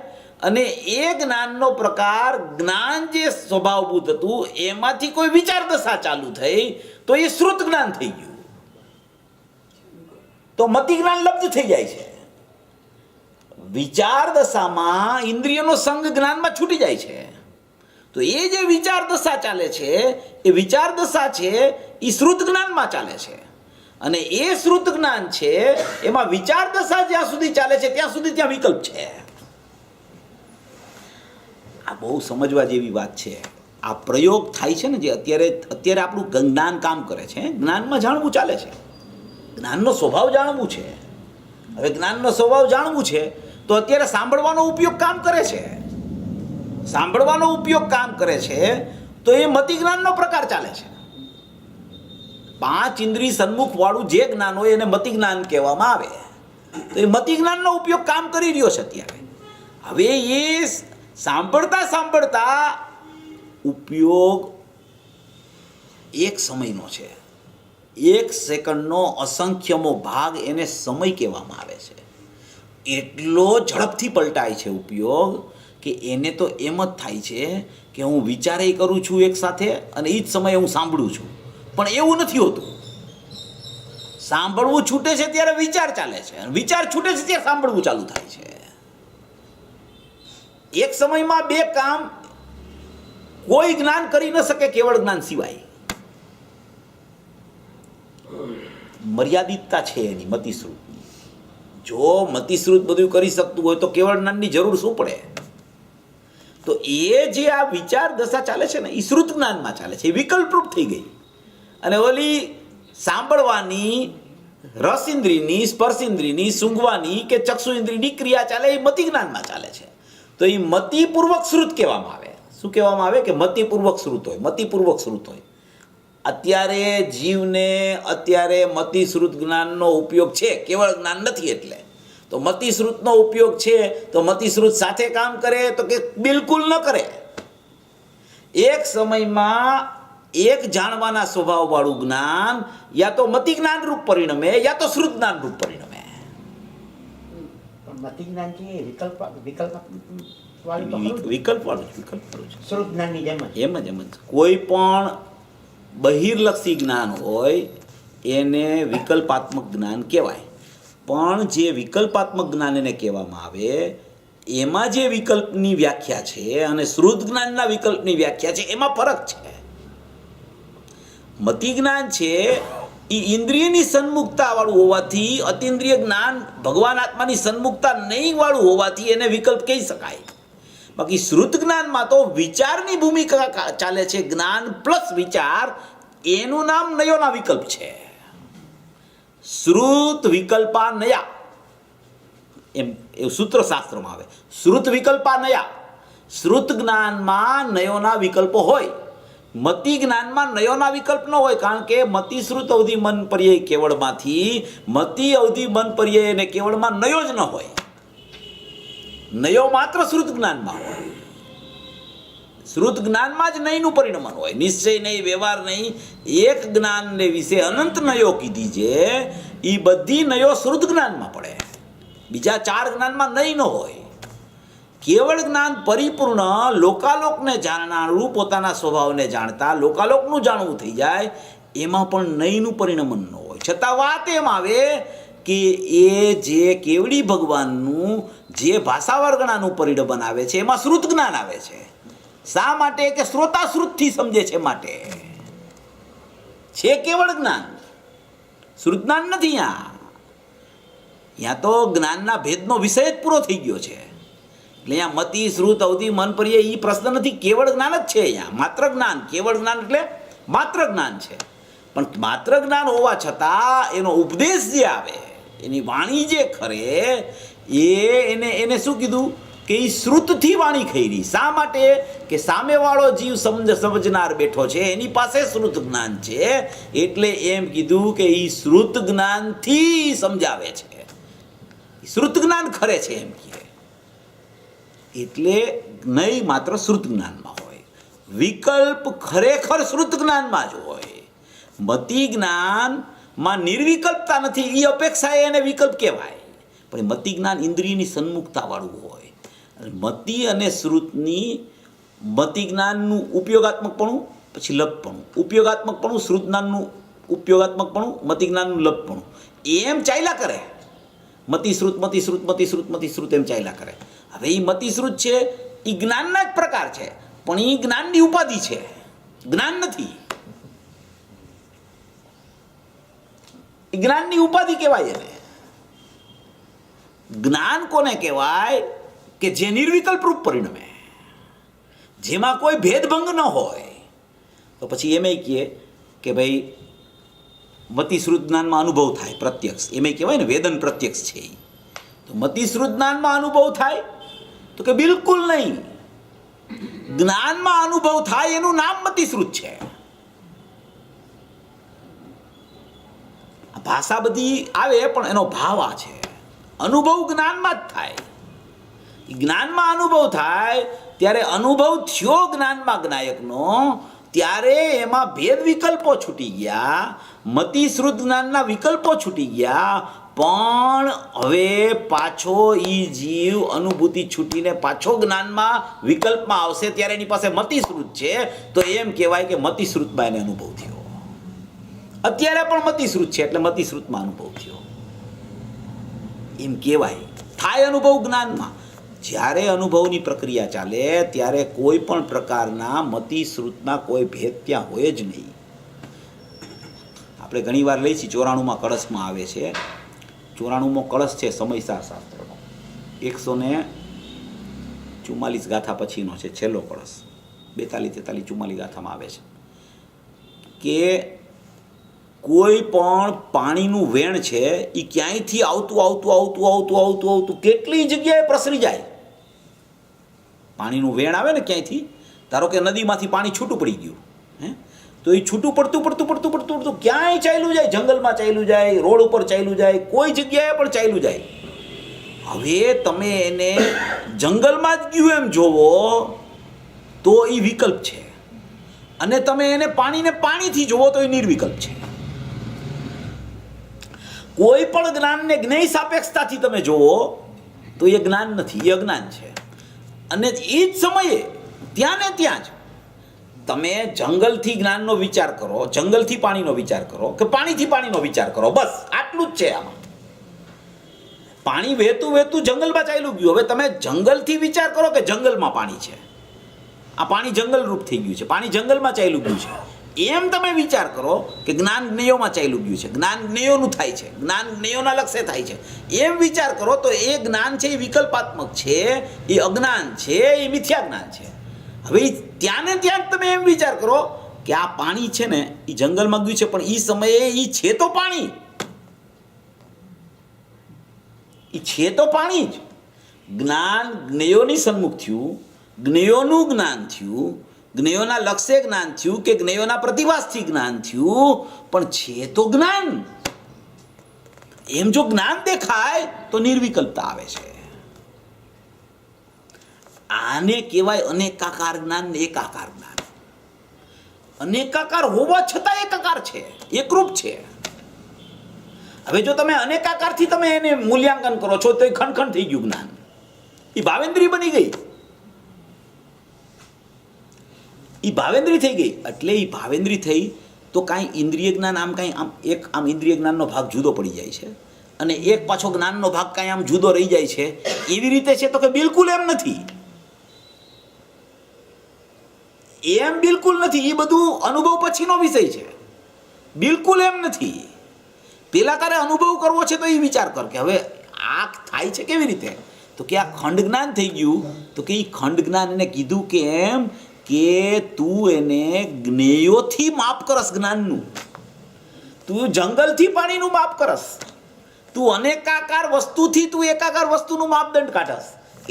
[SPEAKER 4] અને એ જ્ઞાનનો પ્રકાર જ્ઞાન જે સ્વભાવભૂત હતું એમાંથી કોઈ વિચાર દશા ચાલુ થઈ તો એ શ્રુત જ્ઞાન થઈ ગયું, તો મતિ જ્ઞાન લબ્ધ થઈ જાય છે. વિચાર દશામાં ઇન્દ્રિયનો સંગ જ્ઞાનમાં છૂટી જાય છે. તો એ જે વિચાર દશા ચાલે છે એ વિચાર દશા છે એ શ્રુત જ્ઞાનમાં ચાલે છે. અને એ શ્રુત જ્ઞાન છે એમાં વિચાર દશા જ્યાં સુધી ચાલે છે ત્યાં સુધી ત્યાં વિકલ્પ છે. આ બહુ સમજવા જેવી વાત છે. આ પ્રયોગ થાય છે ને જે અત્યારે આપણું જ્ઞાન કામ કરે છે, જ્ઞાનમાં જાણવું ચાલે છે, જ્ઞાનનો સ્વભાવ જાણવું છે. હવે જ્ઞાનનો સ્વભાવ જાણવું છે તો અત્યારે સાંભળવાનો ઉપયોગ કામ કરે છે. સાંભળવાનો ઉપયોગ કામ કરે છે તો એ મતિ જ્ઞાનનો પ્રકાર ચાલે છે. 5 ઇન્દ્રિય સન્મુખ વાળું જે જ્ઞાન હોય એને મતિ જ્ઞાન કહેવામાં આવે. તો એ મતિ જ્ઞાનનો ઉપયોગ કામ કરી રહ્યો છે અત્યારે. હવે એ સાંભળતા સાંભળતા ઉપયોગ એક સમયનો છે, 1 સેકન્ડનો અસંખ્યમો ભાગ એને સમય કહેવામાં આવે છે. એટલો ઝડપથી પલટાય છે ઉપયોગ કે એને તો એમ જ થાય છે કે હું વિચારે કરું છું એક સાથે અને એ જ સમયે હું સાંભળું છું. પણ એવું નથી હોતું. સાંભળવું છૂટે છે ત્યારે વિચાર ચાલે છે, વિચાર છૂટે છે ત્યારે સાંભળવું ચાલુ થાય છે. એક સમયમાં 2 કામ કોઈ જ્ઞાન કરી ન શકે કેવળ જ્ઞાન સિવાય. મર્યાદિતતા છે એની મતિશ્રુતની. જો મતિશ્રુત બધું કરી શકતું હોય તો કેવળ જ્ઞાનની જરૂર શું પડે? તો એ જે આ વિચાર દશા ચાલે છે ને એ શ્રુત જ્ઞાનમાં ચાલે છે, એ વિકલ્પરૂપ થઈ ગઈ. અને ઓલી સાંભળવાની રસ ઇન્દ્રિયની, સ્પર્શ ઇન્દ્રિયની, સૂંઘવાની કે ચક્ષુ ઇન્દ્રિયની ક્રિયા ચાલે એ મતિ જ્ઞાનમાં ચાલે છે. તો એ મતિપૂર્વક શ્રુત કહેવામાં આવે. શું કહેવામાં આવે? કે મતિપૂર્વક શ્રુત હોય, મતિપૂર્વક શ્રુત હોય. અત્યારે જીવને અત્યારે મતિશ્રુત જ્ઞાનનો ઉપયોગ છે, કેવળ જ્ઞાન નથી. એટલે તો મતિશ્રુતનો ઉપયોગ છે તો મતિશ્રુત સાથે કામ કરે તો કે બિલકુલ ન કરે. એક સમયમાં એક જાણવાના સ્વભાવવાળું જ્ઞાન યા તો મતિ જ્ઞાન રૂપ પરિણમે યા તો શ્રુત જ્ઞાન રૂપ પરિણમે.
[SPEAKER 5] મતિ જ્ઞાન છે વિકલ્પ
[SPEAKER 4] વિકલ્પવાળું છે.
[SPEAKER 5] શ્રુત જ્ઞાનની જેમ જ
[SPEAKER 4] એમ જ કોઈ પણ બહિર્લક્ષી જ્ઞાન હોય એને વિકલ્પાત્મક જ્ઞાન કહેવાય. પણ જે વિકલ્પાત્મક જ્ઞાન એને કહેવામાં આવે એમાં જે વિકલ્પની વ્યાખ્યા છે અને શ્રુત જ્ઞાનના વિકલ્પની વ્યાખ્યા છે એમાં ફરક છે. મતિ જ્ઞાન છે એ ઇન્દ્રિયની સન્મુખતા વાળું હોવાથી, અતિન્દ્રિય જ્ઞાન ભગવાન આત્માની સન્મુખતા નહીં વાળું હોવાથી એને વિકલ્પ કહી શકાય. બાકી શ્રુત જ્ઞાનમાં તો વિચારની ભૂમિકા ચાલે છે. જ્ઞાન પ્લસ વિચાર એનું નામ નયોના વિકલ્પ છે. શ્રુત વિકલ્પા નયા એમ એવું સૂત્રશાસ્ત્રમાં આવે. શ્રુત વિકલ્પા નયા. શ્રુત જ્ઞાનમાં નયોના વિકલ્પો હોય, મતિ જ્ઞાનમાં નયોના વિકલ્પ ન હોય. કારણ કે મતિ શ્રુત અવધિ મન પર્યાય કેવળમાંથી મતિ અવધિ મન પર્યાય અને કેવળમાં નયો જ ન હોય. નયો માત્ર શ્રુત જ્ઞાનમાં હોય. શ્રુત જ્ઞાનમાં જ નયનું પરિણમન હોય. નિશ્ચય નહીં, વ્યવહાર નહીં. એક જ્ઞાનને વિશે અનંત નયો કીધી છે એ બધી નયો શ્રુત જ્ઞાનમાં પડે. બીજા 4 જ્ઞાનમાં નહીં ન હોય. કેવળ જ્ઞાન પરિપૂર્ણ લોકાલોકને જાણનારું, પોતાના સ્વભાવને જાણતા લોકાલોકનું જાણવું થઈ જાય એમાં પણ નયનું પરિણમન ન હોય. છતાં વાત એમ આવે કે એ જે કેવડી ભગવાનનું જે ભાષા વર્ગણાનું પરિણમન આવે છે એમાં શ્રુત જ્ઞાન આવે છે. શા માટે? કે શ્રોતા શ્રુતથી સમજે છે માટે છે કેવળ જ્ઞાન, શ્રુત જ્ઞાન નથી. અહીંયા તો જ્ઞાનના ભેદનો વિષય જ પૂરો થઈ ગયો છે. એટલે અહીંયા મતિ શ્રુત અવધિ મન પર્યાય એ પ્રશ્ન નથી, કેવળ જ્ઞાન જ છે. અહીંયા માત્ર જ્ઞાન, કેવળ જ્ઞાન એટલે માત્ર જ્ઞાન છે. પણ માત્ર જ્ઞાન હોવા છતાં એનો ઉપદેશ જે આવે, એની વાણી જે ખરે એને શું કીધું કે એ શ્રુતથી વાણી ખરી. શા માટે? કે સામેવાળો જીવ સમજનાર બેઠો છે, એની પાસે શ્રુત જ્ઞાન છે. એટલે એમ કીધું કે એ શ્રુત જ્ઞાનથી સમજાવે છે, શ્રુત જ્ઞાન ખરે છે એમ કહે. એટલે નહીં માત્ર શ્રુત જ્ઞાનમાં હોય, વિકલ્પ ખરેખર શ્રુત જ્ઞાનમાં જ હોય. મતિ જ્ઞાન માં નિર્વિકલ્પતા નથી, એ અપેક્ષાએ એને વિકલ્પ કહેવાય. પણ મતિ જ્ઞાન ઇન્દ્રિયની સન્મુખતાવાળું હોય. મતિ અને શ્રુતની મતિ જ્ઞાનનું ઉપયોગાત્મકપણું, પછી લપપણું, ઉપયોગાત્મકપણું, શ્રુત જ્ઞાનનું ઉપયોગાત્મકપણું, મતિ જ્ઞાનનું લપપણું, એમ ચાલ્યા કરે. મતિશ્રુત મતિશ્રુત મતિશ્રુત મતિશ્રુત એમ ચાલ્યા કરે. હવે એ મતિશ્રુત છે એ જ્ઞાનના જ પ્રકાર છે, પણ એ જ્ઞાનની ઉપાધિ છે, જ્ઞાન નથી. એ જ્ઞાનની ઉપાધિ કહેવાય એને. જ્ઞાન કોને કહેવાય કે જે નિર્વિકલ્પ રૂપ પરિણમે, જેમાં કોઈ ભેદભંગ ન હોય. તો પછી એમ કહીએ કે ભાઈ મતિશ્રુત જ્ઞાનમાં અનુભવ થાય પ્રત્યક્ષ, એમ કહેવાય ને વેદન પ્રત્યક્ષ છે. તો મતિશ્રુત જ્ઞાનમાં અનુભવ થાય તો કે બિલકુલ નહીં. જ્ઞાનમાં અનુભવ થાય એનું નામ મતિશ્રુત છે. ભાષા બધી આવે પણ એનો ભાવ આ છે. અનુભવ જ્ઞાનમાં જ થાય. જ્ઞાનમાં અનુભવ થાય ત્યારે અનુભવ થયો જ્ઞાનમાં જ્ઞાયકનો, ત્યારે એમાં ભેદ વિકલ્પો છૂટી ગયા, મતિશ્રુત જ્ઞાનના વિકલ્પો છૂટી ગયા. પણ હવે પાછો ઈ જીવ અનુભૂતિ છૂટીને પાછો જ્ઞાનમાં વિકલ્પમાં આવશે ત્યારે એની પાસે મતિશ્રુત છે. તો એમ કહેવાય કે મતિશ્રુતમાં એને અનુભવ થયો. અત્યારે પણ મતિશ્રુત છે એટલે મતિશ્રુતમાં અનુભવ થયો એમ કહેવાય. થાય અનુભવ જ્ઞાનમાં. જ્યારે અનુભવની પ્રક્રિયા ચાલે ત્યારે કોઈ પણ પ્રકારના મતિશ્રુતના કોઈ ભેદ ત્યાં હોય જ નહીં. આપણે ઘણીવાર લઈ છીએ 94માં કળશમાં આવે છે. 94મો કળશ છે સમયસાર શાસ્ત્રનો, 144 ગાથા પછીનો છે છેલ્લો કળશ. 42, 43, 44 ગાથામાં આવે છે કે કોઈ પણ પાણીનું વેણ છે એ ક્યાંયથી આવતું આવતું આવતું આવતું આવતું આવતું કેટલી જગ્યાએ પ્રસરી જાય. પાણીનું વેણ આવે ને ક્યાંયથી, ધારો કે નદીમાંથી પાણી છૂટું પડી ગયું, તો એ છૂટું પડતું પડતું પડતું પડતું પડતું ક્યાંય ચાલ્યું જાય, જંગલમાં ચાલ્યું જાય, રોડ ઉપર ચાલ્યું જાય, કોઈ જગ્યાએ પણ ચાલ્યું જાય. હવે તમે એને જંગલમાં જ ગયું એમ જોવો તો એ વિકલ્પ છે, અને તમે એને પાણીને પાણીથી જોવો તો એ નિર્વિકલ્પ છે. કોઈ પણ જ્ઞાનને જ્ઞેય સાપેક્ષતાથી તમે જોવો તો એ જ્ઞાન નથી, એ અજ્ઞાન છે. અને એ જ સમયે ત્યાં ને ત્યાં જ તમે જંગલથી જ્ઞાનનો વિચાર કરો, જંગલથી પાણીનો વિચાર કરો, કે પાણીથી પાણીનો વિચાર કરો, બસ આટલું જ છે આમાં. પાણી વહેતું વહેતું જંગલમાં ચાલ્યું ગયું. હવે તમે જંગલથી વિચાર કરો કે જંગલમાં પાણી છે, આ પાણી જંગલ રૂપ થઈ ગયું છે, પાણી જંગલમાં ચાલ્યું ગયું છે. એમ તમે વિચાર કરો કે જ્ઞાન જ્ઞેયોમાં ચાલ્યું ગયું છે, જ્ઞાન જ્ઞેયોનું થાય છે, જ્ઞાન જ્ઞેયોના લક્ષ્ય થાય છે. એમ વિચાર કરો તો એ જ્ઞાન છે એ વિકલ્પાત્મક છે, એ અજ્ઞાન છે, એ મિથ્યા જ્ઞાન છે. હવે ત્યાં ને ત્યાં જ તમે એમ વિચાર કરો કે આ પાણી છે ને એ જંગલમાં ગયું છે, પણ એ સમયે એ છે તો પાણી, એ છે તો પાણી જ. જ્ઞાન જ્ઞેયોની સન્મુખ થયું, જ્ઞેયોનું જ્ઞાન થયું, જ્ઞેયોના લક્ષ્ય જ્ઞાન થયું કે જ્ઞેયોના પ્રતિભાસથી જ્ઞાન થયું, પણ છે તો જ્ઞાન. એમ જો જ્ઞાન દેખાય તો નિર્વિકલ્પતા આવે છે. આને કહેવાય અનેકાકાર જ્ઞાન ને એકાકાર જ્ઞાન. અનેકાકાર હોવા છતાં એકાકાર છે, એકરૂપ છે. હવે જો તમે અનેકાકારથી તમે એને મૂલ્યાંકન કરો છો તો એ ખંડ થઈ ગયું જ્ઞાન, એ ભાવેન્દ્રી બની ગઈ, એ ભાવેન્દ્રી થઈ ગઈ. એટલે એ ભાવેન્દ્રી થઈ તો કાંઈ ઇન્દ્રિય જ્ઞાન આમ કાંઈ આમ એક આમ ઇન્દ્રિય જ્ઞાનનો ભાગ જુદો પડી જાય છે, અને એક પાછો જ્ઞાનનો ભાગ કાંઈ આમ જુદો રહી જાય છે. એવી રીતે છે તો કે બિલકુલ એમ નથી, એમ બિલકુલ નથી. એ બધું અનુભવ પછીનો વિષય છે, બિલકુલ એમ નથી. પેલા તારે અનુભવ કરવો છે તો એ વિચાર કર કે હવે આ થાય છે કેવી રીતે, તો કે આ ખંડ જ્ઞાન થઈ ગયું. તો કે એ ખંડ જ્ઞાન એને કીધું કે એમ કે તું એને જ્ઞેયોથી માપ કરસ, જ્ઞાનનું તું જંગલથી પાણીનું માપ કરસ, તું અનેકાકાર વસ્તુથી તું એકાકાર વસ્તુનું માપદંડ કાઢસ,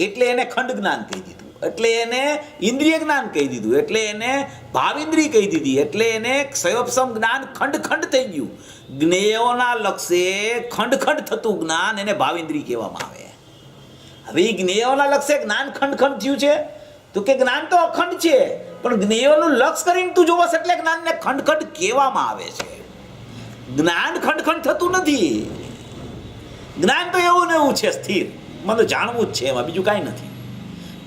[SPEAKER 4] એટલે એને ખંડ જ્ઞાન કહી દીધું, એટલે એને ઇન્દ્રિય જ્ઞાન કહી દીધું, એટલે એને ભાવેન્દ્રિય કહી દીધી, એટલે એને ક્ષયોપસમ જ્ઞાન ખંડ ખંડ થઈ ગયું. જ્ઞેયોના લક્ષ્ય ખંડ ખંડ થતું જ્ઞાન એને ભાવેન્દ્રિય કહેવામાં આવે. હવે એ જ્ઞેયોના લક્ષ્ય જ્ઞાન ખંડ ખંડ થયું છે તો કે જ્ઞાન તો અખંડ છે, પણ જ્ઞેયોનું લક્ષ કરીને તું જોવસ એટલે જ્ઞાનને ખંડ ખંડ કહેવામાં આવે છે. જ્ઞાન ખંડ થતું નથી. જ્ઞાન તો એવું ને એવું છે, સ્થિર. મને તો જાણવું જ છે, એમાં બીજું કાંઈ નથી.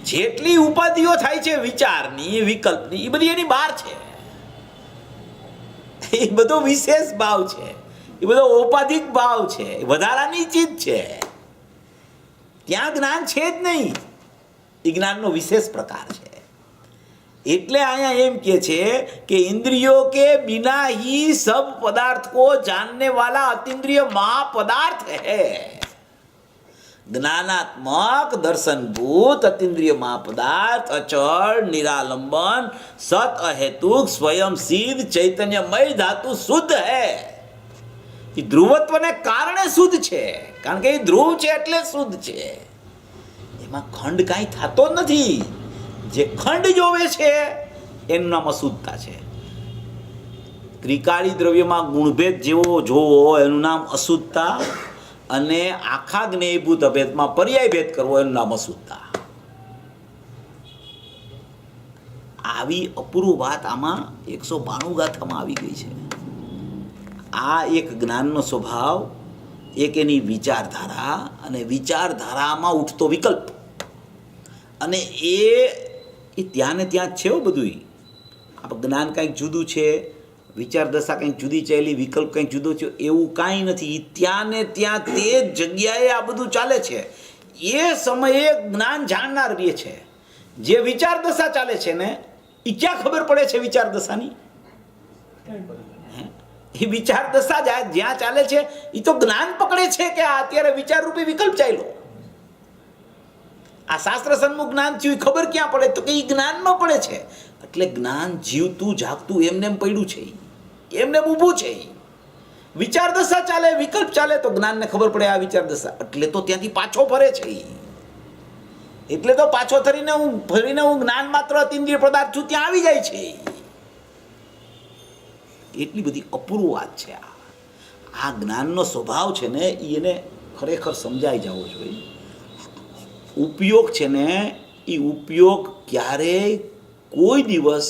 [SPEAKER 4] જેટલી ઉપાધિઓ થાય છે વિચારની, વિકલ્પની, એ બધી એની બહાર છે. એ બધો વિશેષ ભાવ છે, એ બધો ઔપાધિક ભાવ છે, વધારાની ચીજ છે. ત્યાં જ્ઞાન છે જ નહીં. એ જ્ઞાનનો વિશેષ પ્રકાર છે. એટલે અહીંયા એમ કે છે કે ઇન્દ્રિયો કે बिना ही सब पदार्थ को जानने वाला अतीन्द्रिय महापदार्थ है. ज्ञानात्मक दर्शनभूत अतीन्द्रिय महापदार्थ अचल निरालंबन सत अहेतुक स्वयं सिद्ध चैतन्यमय धातु शुद्ध है. એ ધ્રુવત્વને કારણે શુદ્ધ છે, કારણ કે એ ધ્રુવ છે એટલે શુદ્ધ છે. એમાં ખંડ કાંઈ થતો જ નથી. જે ખંડ જોવે છે એનું નામ અશુદ્ધતા છે. ત્રિકાળી દ્રવ્યમાં ગુણભેદ જેવો જોવો એનું નામ અશુદ્ધતા, અને આખા જ્ઞેયભૂત અભેદમાં પર્યાય ભેદ કરવો એનું નામ અશુદ્ધતા. આવી અપૂર્વ વાત આમાં 192 ગાથામાં આવી ગઈ છે. આ એક જ્ઞાનનો સ્વભાવ, એક એની વિચારધારા, અને વિચારધારામાં ઉઠતો વિકલ્પ, અને એ ત્યાં ને ત્યાં જ છે. બધું આપણે જ્ઞાન કંઈક જુદું છે, વિચાર દશા કંઈક જુદી ચાલી, વિકલ્પ કંઈક જુદો છે, એવું કાંઈ નથી. ત્યાં ને ત્યાં તે જ જગ્યાએ આ બધું ચાલે છે. એ સમયે જ્ઞાન જાણનાર રહે છે. જે વિચાર દશા ચાલે છે ને એ ક્યાં ખબર પડે છે વિચાર દશાની? એ વિચાર દશા જ્યાં ચાલે છે એ તો જ્ઞાન પકડે છે કે આ અત્યારે વિચાર રૂપી વિકલ્પ ચાલ્યો. આ શાસ્ત્ર સન્મુખ જ્ઞાન થયું એ ખબર ક્યાં પડે? તો કે એ જ્ઞાનમાં પડે છે. એટલે જ્ઞાન જીવતું જાગતું એમને પડ્યું છે, એમને ઊભું છે. વિચાર દશા ચાલે, વિકલ્પ ચાલે તો જ્ઞાનને ખબર પડે આ વિચાર દશા. એટલે તો ત્યાંથી પાછો ફરે છે. એટલે તો પાછો ફરીને હું જ્ઞાન માત્ર અતીન્દ્રિય પદાર્થ છું ત્યાં આવી જાય છે. એટલી બધી અપૂર્વ વાત છે. આ જ્ઞાનનો સ્વભાવ છે ને એને ખરેખર સમજાઈ જવો જોઈએ. ઉપયોગ છે ને એ ઉપયોગ ક્યારેય કોઈ દિવસ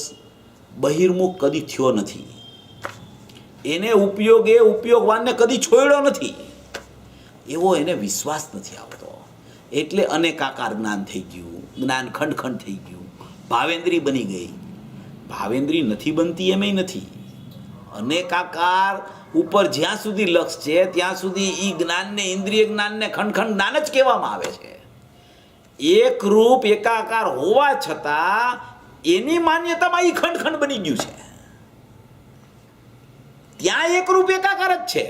[SPEAKER 4] બહિર્મુખ કદી થયો નથી. એને ઉપયોગ એ ઉપયોગવાનને કદી છોડ્યો નથી, એવો એને વિશ્વાસ નથી આવતો. એટલે અનેકાકાર જ્ઞાન થઈ ગયું, જ્ઞાન ખંડ થઈ ગયું, ભાવેન્દ્રી બની ગઈ. ભાવેન્દ્રી નથી બનતી એમ નથી. અનેકાકાર ઉપર જ્યાં સુધી લક્ષ છે ત્યાં સુધી એ જ્ઞાનને, ઇન્દ્રિય જ્ઞાનને ખંડ જ્ઞાન જ કહેવામાં આવે છે. એક રૂપ એકાકાર હોવા છતાં એની માન્યતામાં એ ખંડ બની ગયું છે. ત્યાં એક રૂપ એકાકાર જ છે,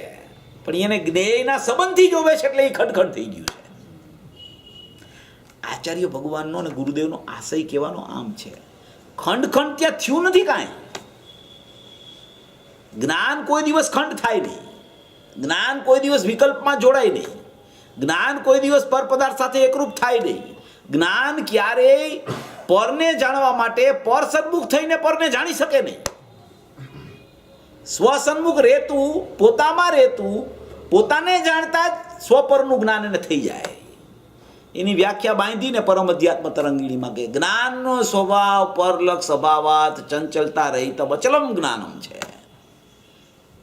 [SPEAKER 4] પણ એને જ્ઞેયના સંબંધથી જોવે છે એટલે એ ખંડ થઈ ગયું છે. આચાર્ય ભગવાનનો અને ગુરુદેવનો આશય કહેવાનો આમ છે. ખંડ ત્યાં થયું નથી કાંઈ. જ્ઞાન કોઈ દિવસ ખંડ થાય નહીં. જ્ઞાન કોઈ દિવસ વિકલ્પમાં જોડાય નહીં. જ્ઞાન કોઈ દિવસ પર પદાર્થ સાથે એકરૂપ થાય નહીં. જ્ઞાન ક્યારેય પરને જાણવા માટે પર સન્મુખ થઈને પરને જાણી શકે નહીં. સ્વસન્મુખ રહેતું, પોતામાં રહેતું, પોતાને જાણતા જ સ્વપરનું જ્ઞાન એને થઈ જાય. એની વ્યાખ્યા બાંધીને પરમ અધ્યાત્મ તરંગીણીમાં કે જ્ઞાનનો સ્વભાવ પરલક્ષ અભાવાત ચંચલતા રહિત અચલમ જ્ઞાનમ છે.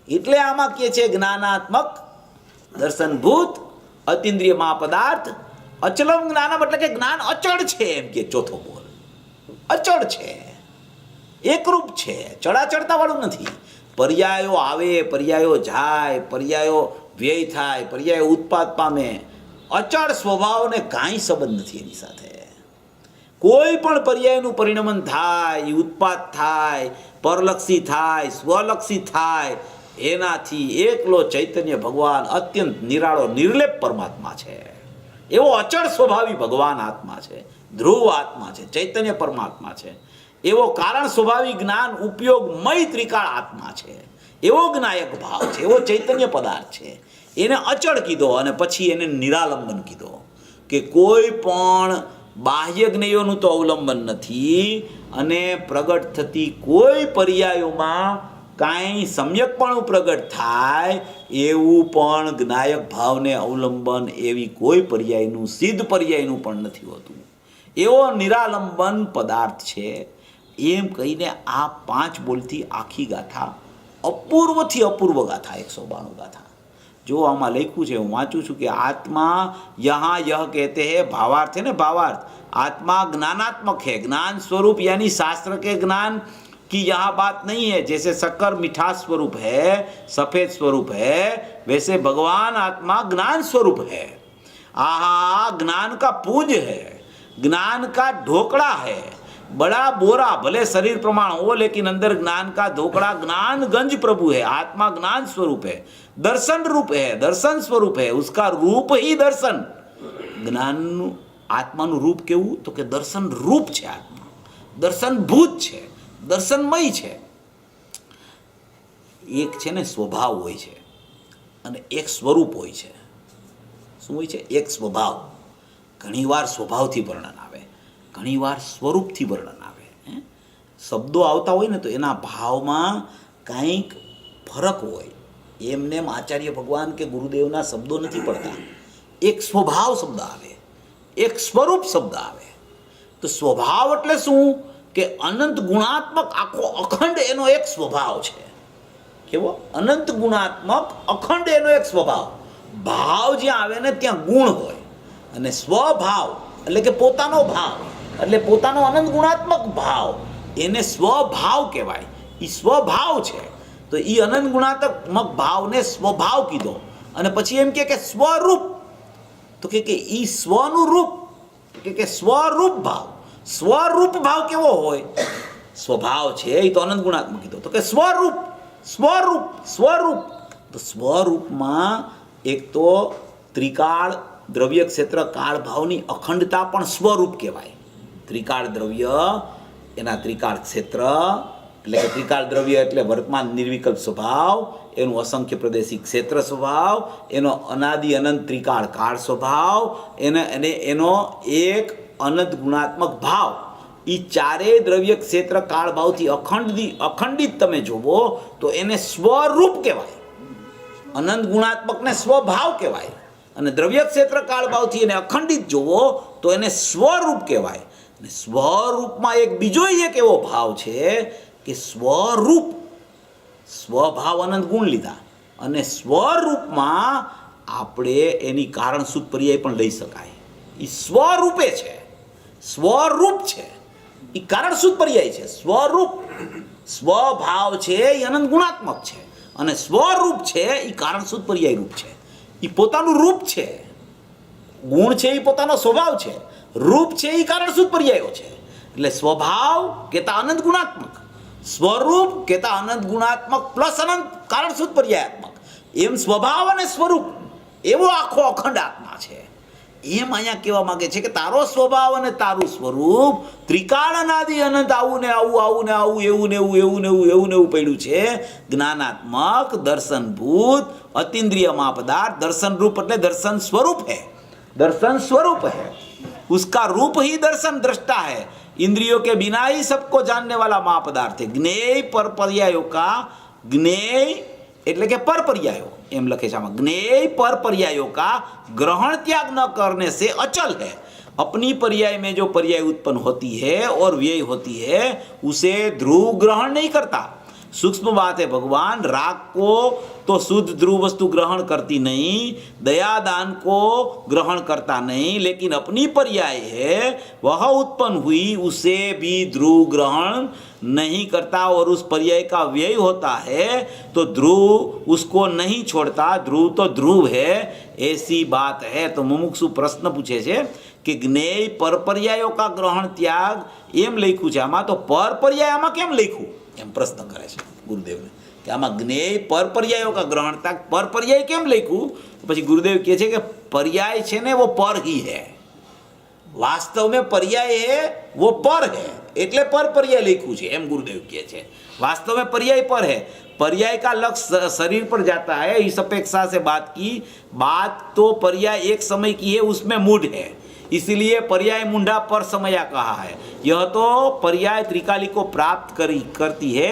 [SPEAKER 4] એટલે આમાં કે છે જ્ઞાનાત્મક દર્શનભૂત અતીન્દ્રિય મહાપદાર્થ અચલમ જ્ઞાનમ, એટલે કે જ્ઞાન અચળ છે. એમ કે ચોથો બોલ અચળ છે, એકરૂપ છે, ચડાચડતા વાળું નથી. પર્યાયો આવે, પર્યાયો જાય, પર્યાયો વ્યય થાય, પર્યાયો ઉત્પાદ પામે. અચળ સ્વભાવને કાંઈ સંબંધ નથી એની સાથે. કોઈ પણ પર્યાયનું પરિણમન થાય, ઉત્પાદ થાય, પરલક્ષી થાય, સ્વલક્ષી થાય, એનાથી એકલો ચૈતન્ય ભગવાન અત્યંત નિરાળો નિર્લેપ પરમાત્મા છે. એવો અચળ સ્વભાવી ભગવાન આત્મા છે, ધ્રુવ આત્મા છે, ચૈતન્ય પરમાત્મા છે. એવો કારણ સ્વભાવી જ્ઞાન ઉપયોગમય ત્રિકાળ આત્મા છે. એવો જ્ઞાયક ભાવ છે, એવો ચૈતન્ય પદાર્થ છે. એને અચળ કીધો અને પછી એને નિરાલંબન કીધો કે કોઈ પણ બાહ્ય જ્ઞેયોનું તો અવલંબન નથી, અને પ્રગટ થતી કોઈ પર્યાયોમાં કાંઈ સમ્યકપણું પ્રગટ થાય એવું પણ જ્ઞાયક ભાવને અવલંબન એવી કોઈ પર્યાયનું, સિદ્ધ પર્યાયનું પણ નથી હોતું. એવો નિરાલંબન પદાર્થ છે. એમ કહીને આ 5 બોલથી આખી ગાથા અપૂર્વથી અપૂર્વ ગાથા 192 ગાથા. જો આમાં લખ્યું છે, હું વાંચું છું કે आत्मा यहाँ यह कहते हैं, भावार्थ है ना, भावार्थ, आत्मा ज्ञानात्मक है, ज्ञान स्वरूप यानी शास्त्र के ज्ञान की यहाँ बात नहीं है. जैसे शक्कर मिठास स्वरूप है, सफेद स्वरूप है, वैसे भगवान आत्मा ज्ञान स्वरूप है. आहा, ज्ञान का पूज है, ज्ञान का ढोकड़ा है, बड़ा बोरा, भले शरीर प्रमाण हो लेकिन अंदर ज्ञान का ढोकड़ा, ज्ञान गंज प्रभु है. आत्मा ज्ञान स्वरूप है, दर्शन रूप है, दर्शन स्वरूप है, उसका रूप ही दर्शन. જ્ઞાન આત્માનું રૂપ કેવું? તો કે દર્શન રૂપ છે આત્મા, દર્શન ભૂત છે, દર્શનમય છે. એક છે ને સ્વભાવ હોય છે અને એક સ્વરૂપ હોય છે. શું હોય છે? એક સ્વભાવ. ઘણીવાર સ્વભાવથી વર્ણન આવે, ઘણીવાર સ્વરૂપથી વર્ણન આવે. શબ્દો આવતા હોય ને તો એના ભાવમાં કંઈક ફરક હોય. એમને આચાર્ય ભગવાન કે ગુરુદેવના શબ્દો નથી પડતા. એક સ્વભાવ શબ્દ આવે, એક સ્વરૂપ શબ્દ આવે. તો સ્વભાવ એટલે શું? કે અનંત ગુણાત્મક આખો અખંડ એનો એક સ્વભાવ છે. કેવો? અનંત ગુણાત્મક અખંડ એનો એક સ્વભાવ. ભાવ જ્યાં આવે ને ત્યાં ગુણ હોય, અને સ્વભાવ એટલે કે પોતાનો ભાવ, એટલે પોતાનો અનંત ગુણાત્મક ભાવ, એને સ્વભાવ કહેવાય. એ સ્વભાવ છે. તો એ અનંત ગુણાત્મક ભાવને સ્વભાવ કીધો. અને પછી એમ કે સ્વરૂપ, તો કે એ સ્વનું રૂપ, કે સ્વરૂપ ભાવ. સ્વરૂપ ભાવ કેવો હોય? સ્વભાવ છે એ તો અનંત ગુણાત્મક કીધો. તો કે સ્વરૂપ, સ્વરૂપ, સ્વરૂપ. તો સ્વરૂપમાં એક તો ત્રિકાળ દ્રવ્ય ક્ષેત્ર કાળ ભાવની અખંડતા પણ સ્વરૂપ કહેવાય. ત્રિકાળ દ્રવ્ય, એના ત્રિકાળ ક્ષેત્ર એટલે કે ત્રિકાળ દ્રવ્ય એટલે વર્તમાન નિર્વિકલ્પ સ્વભાવ, એનું અસંખ્ય પ્રદેશી ક્ષેત્ર સ્વભાવ, એનો અનાદિ અનંત ત્રિકાળ કાળ સ્વભાવ, અને એનો એક અનંત ગુણાત્મક ભાવ. એ ચારેય દ્રવ્ય ક્ષેત્ર કાળ ભાવથી અખંડિત તમે જોવો તો એને સ્વરૂપ કહેવાય. અનંત ગુણાત્મકને સ્વભાવ કહેવાય. અને દ્રવ્ય ક્ષેત્ર કાળ ભાવથી એને અખંડિત જોવો તો એને સ્વરૂપ કહેવાય. અને સ્વરૂપમાં એક બીજો એક એવો ભાવ છે કે સ્વરૂપ. સ્વભાવ અનંત ગુણ લીધા, અને સ્વરૂપમાં આપણે એની કારણસૂત્ર પર્યાય પણ લઈ શકાય. એ સ્વરૂપે છે, સ્વરૂપ છે, એ કારણસૂત્ર પર્યાય છે. સ્વરૂપ, સ્વભાવ છે એ અનંત ગુણાત્મક છે, અને સ્વરૂપ છે એ કારણસૂત્ર પર્યાય રૂપ છે. એ પોતાનું રૂપ છે. ગુણ છે એ પોતાનો સ્વભાવ છે, રૂપ છે એ કારણસૂત્ર પર્યાયો છે. એટલે સ્વભાવ કહેતા અનંત ગુણાત્મક, સ્વરૂપ કહેતા અનંત ગુણાત્મક પ્લસ અનંત કારણસૂત્ર પર્યાયાત્મક. એમ સ્વભાવ અને સ્વરૂપ એવો આખો અખંડ આત્મા છે. એમ અહીંયા કહેવા માંગે છે કે તારો સ્વભાવ અને તારું સ્વરૂપ ત્રિકાળ અનાદિ અનંત આવું ને આવું, આવું ને આવું, એવું ને એવું, એવું ને એવું, એવું ને એવું પડ્યું છે. જ્ઞાનાત્મક, દર્શનભૂત, अतीन्द्रिय पदार्थ, दर्शन रूप એટલે दर्शन स्वरूप है, दर्शन स्वरूप है, उसका रूप ही दर्शन दृष्टा है, इंद्रियों के बिना ही सबको जानने वाला महापदार्थ है. ज्ञेय पर पर्यायों का, ज्ञेय એટલે કે પર पर्यायों એમ લખે છે આમાં, ज्ञेय पर पर्यायों का ग्रहण त्याग न करने से अचल है. अपनी पर्याय में जो पर्याय उत्पन्न होती है और व्यय होती है उसे ध्रुव ग्रहण नहीं करता. सूक्ष्म बात है, भगवान राग को तो शुद्ध ध्रुव वस्तु ग्रहण करती नहीं, दया दान को ग्रहण करता नहीं, लेकिन अपनी पर्याय है वह उत्पन्न हुई उसे भी ध्रुव ग्रहण नहीं करता और उस पर्याय का व्यय होता है तो ध्रुव उसको नहीं छोड़ता. ध्रुव तो ध्रुव है, ऐसी बात है. तो मुमुक्षु प्रश्न पूछे છે કે જ્ઞેય પરપર્યાયો કા ગ્રહણ ત્યાગ એમ લખ્યું છે આમાં, તો પરપર્યાય આમાં કેમ લખ્યું એમ પ્રશ્ન કરે છે ગુરુદેવને કે આમાં જ્ઞેય પરપર્યાયો કા ગ્રહણ ત્યાગ પરપર્યાય કેમ લખ્યું. પછી ગુરુદેવ કહે છે કે पर्याय છે ને वो पर ही है, वास्तव में पर्याय है वो पर है, એટલે પર पर्याय લખ્યું છે એમ गुरुदेव કહે છે. वास्तव में पर्याय पर है, पर्याय का लक्ष्य शरीर पर जाता है. इस अपेक्षा से बात की, बात तो पर्याय एक समय की है उसमें मूढ़ है, इसलिए पर्याय मुंडा पर समया कहा है. यह तो पर्याय त्रिकाली को प्राप्त करती है,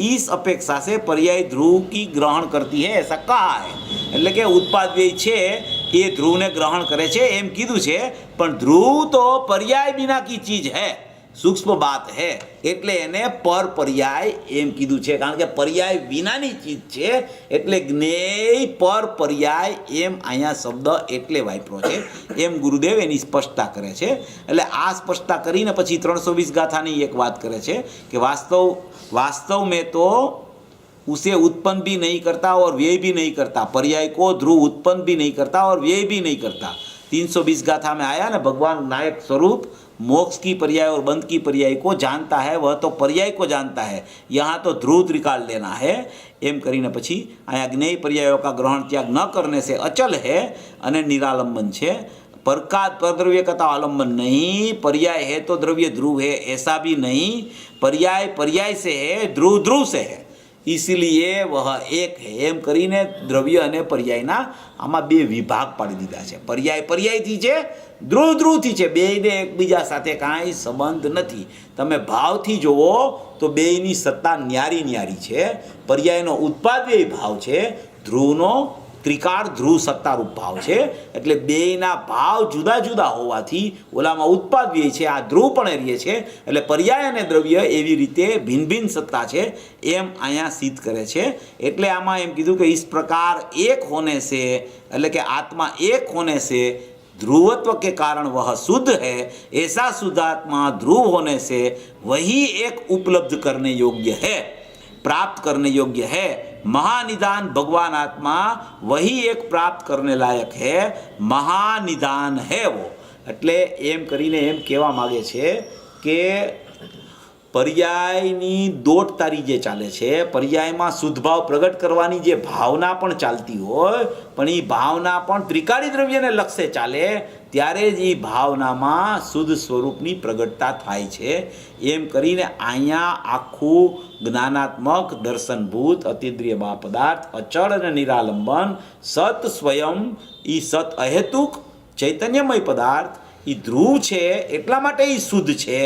[SPEAKER 4] इस अपेक्षा से पर्याय ध्रुव की ग्रहण करती है ऐसा कहा है. એટલે કે ઉત્પાદ વ્યય છે એ ધ્રુવને ગ્રહણ કરે છે એમ કીધું છે, પણ ધ્રુવ તો पर्याय बिना की चीज है સૂક્ષ્મ બાત હે એટલે એને પર પર્યાય એમ કીધું છે, કારણ કે પર્યાય વિનાની ચીજ છે એટલે જ્ઞેય પર પર્યાય એમ અહીંયા શબ્દ એટલે વાપરો છે એમ ગુરુદેવ એની સ્પષ્ટતા કરે છે. એટલે આ સ્પષ્ટતા કરીને પછી 320 ગાથાની એક વાત કરે છે કે वास्तव में तो उसे उत्पन्न भी नहीं करता और व्यय भी नहीं करता, पर्याय को ध्रुव उत्पन्न भी नहीं करता और व्यय भी नहीं करता. 320 गाथा में आया ना, भगवान नायक स्वरूप मोक्ष की पर्याय और बंध की पर्याय को जानता है, वह तो पर्याय को जानता है, यहाँ तो ध्रुव त्रिकाल लेना है एम કરીને પછી અહીંયા જ્ઞેય पर्यायों का ग्रहण त्याग न करने से अचल है અને निरालंबन છે. परकाद परद्रव्य का आलम्बन नहीं, पर्याय है तो द्रव्य ध्रुव है ऐसा भी नहीं, पर्याय पर्याय से है, ध्रुव ध्रुव से है, इसलिए वह एक है એમ કરીને દ્રવ્ય અને પર્યાયના આમાં બે વિભાગ પાડી દીધા છે. પર્યાય પર્યાયથી છે, ધ્રુવ ધ્રુવથી છે, બેયને એકબીજા સાથે કાંઈ સંબંધ નથી. તમે ભાવથી જુઓ તો બેયની સત્તા ન્યારી ન્યારી છે. પર્યાયનો ઉત્પાદવ્યય ભાવ છે, ધ્રુવનો ત્રિકાળ ધ્રુવ સત્તારૂપ ભાવ છે. એટલે બેયના ભાવ જુદા જુદા હોવાથી ઓલામાં ઉત્પાદ વ્યય છે, આ ધ્રુવ પણ રહીએ છે. એટલે પર્યાય અને દ્રવ્ય એવી રીતે ભિન્ન ભિન્ન સત્તા છે એમ અહીંયા સિદ્ધ કરે છે. એટલે આમાં એમ કીધું કે इस प्रकार एक होने से એટલે કે આત્મા એક होने से ध्रुवत्व के कारण वह शुद्ध है, ऐसा शुद्धात्मा ध्रुव होने से वही एक उपलब्ध करने योग्य है, प्राप्त करने योग्य है. महानिदान भगवान आत्मा वही एक प्राप्त करने लायक है, महानिदान है वो. એટલે એમ કરીને એમ કહેવા માગે છે કે પર્યાયની દોટ તારી જે ચાલે છે, પર્યાયમાં શુદ્ધ ભાવ પ્રગટ કરવાની જે ભાવના પણ ચાલતી હોય, પણ એ ભાવના પણ ત્રિકાળી દ્રવ્યને લક્ષે ચાલે ત્યારે જ એ ભાવનામાં શુદ્ધ સ્વરૂપની પ્રગટતા થાય છે. એમ કરીને અહીંયા આખું જ્ઞાનાત્મક દર્શનભૂત અતિદ્રિય મા પદાર્થ અચળ અને નિરાલંબન સત સ્વયં એ સત અહેતુક ચૈતન્યમય પદાર્થ એ ધ્રુવ છે એટલા માટે એ શુદ્ધ છે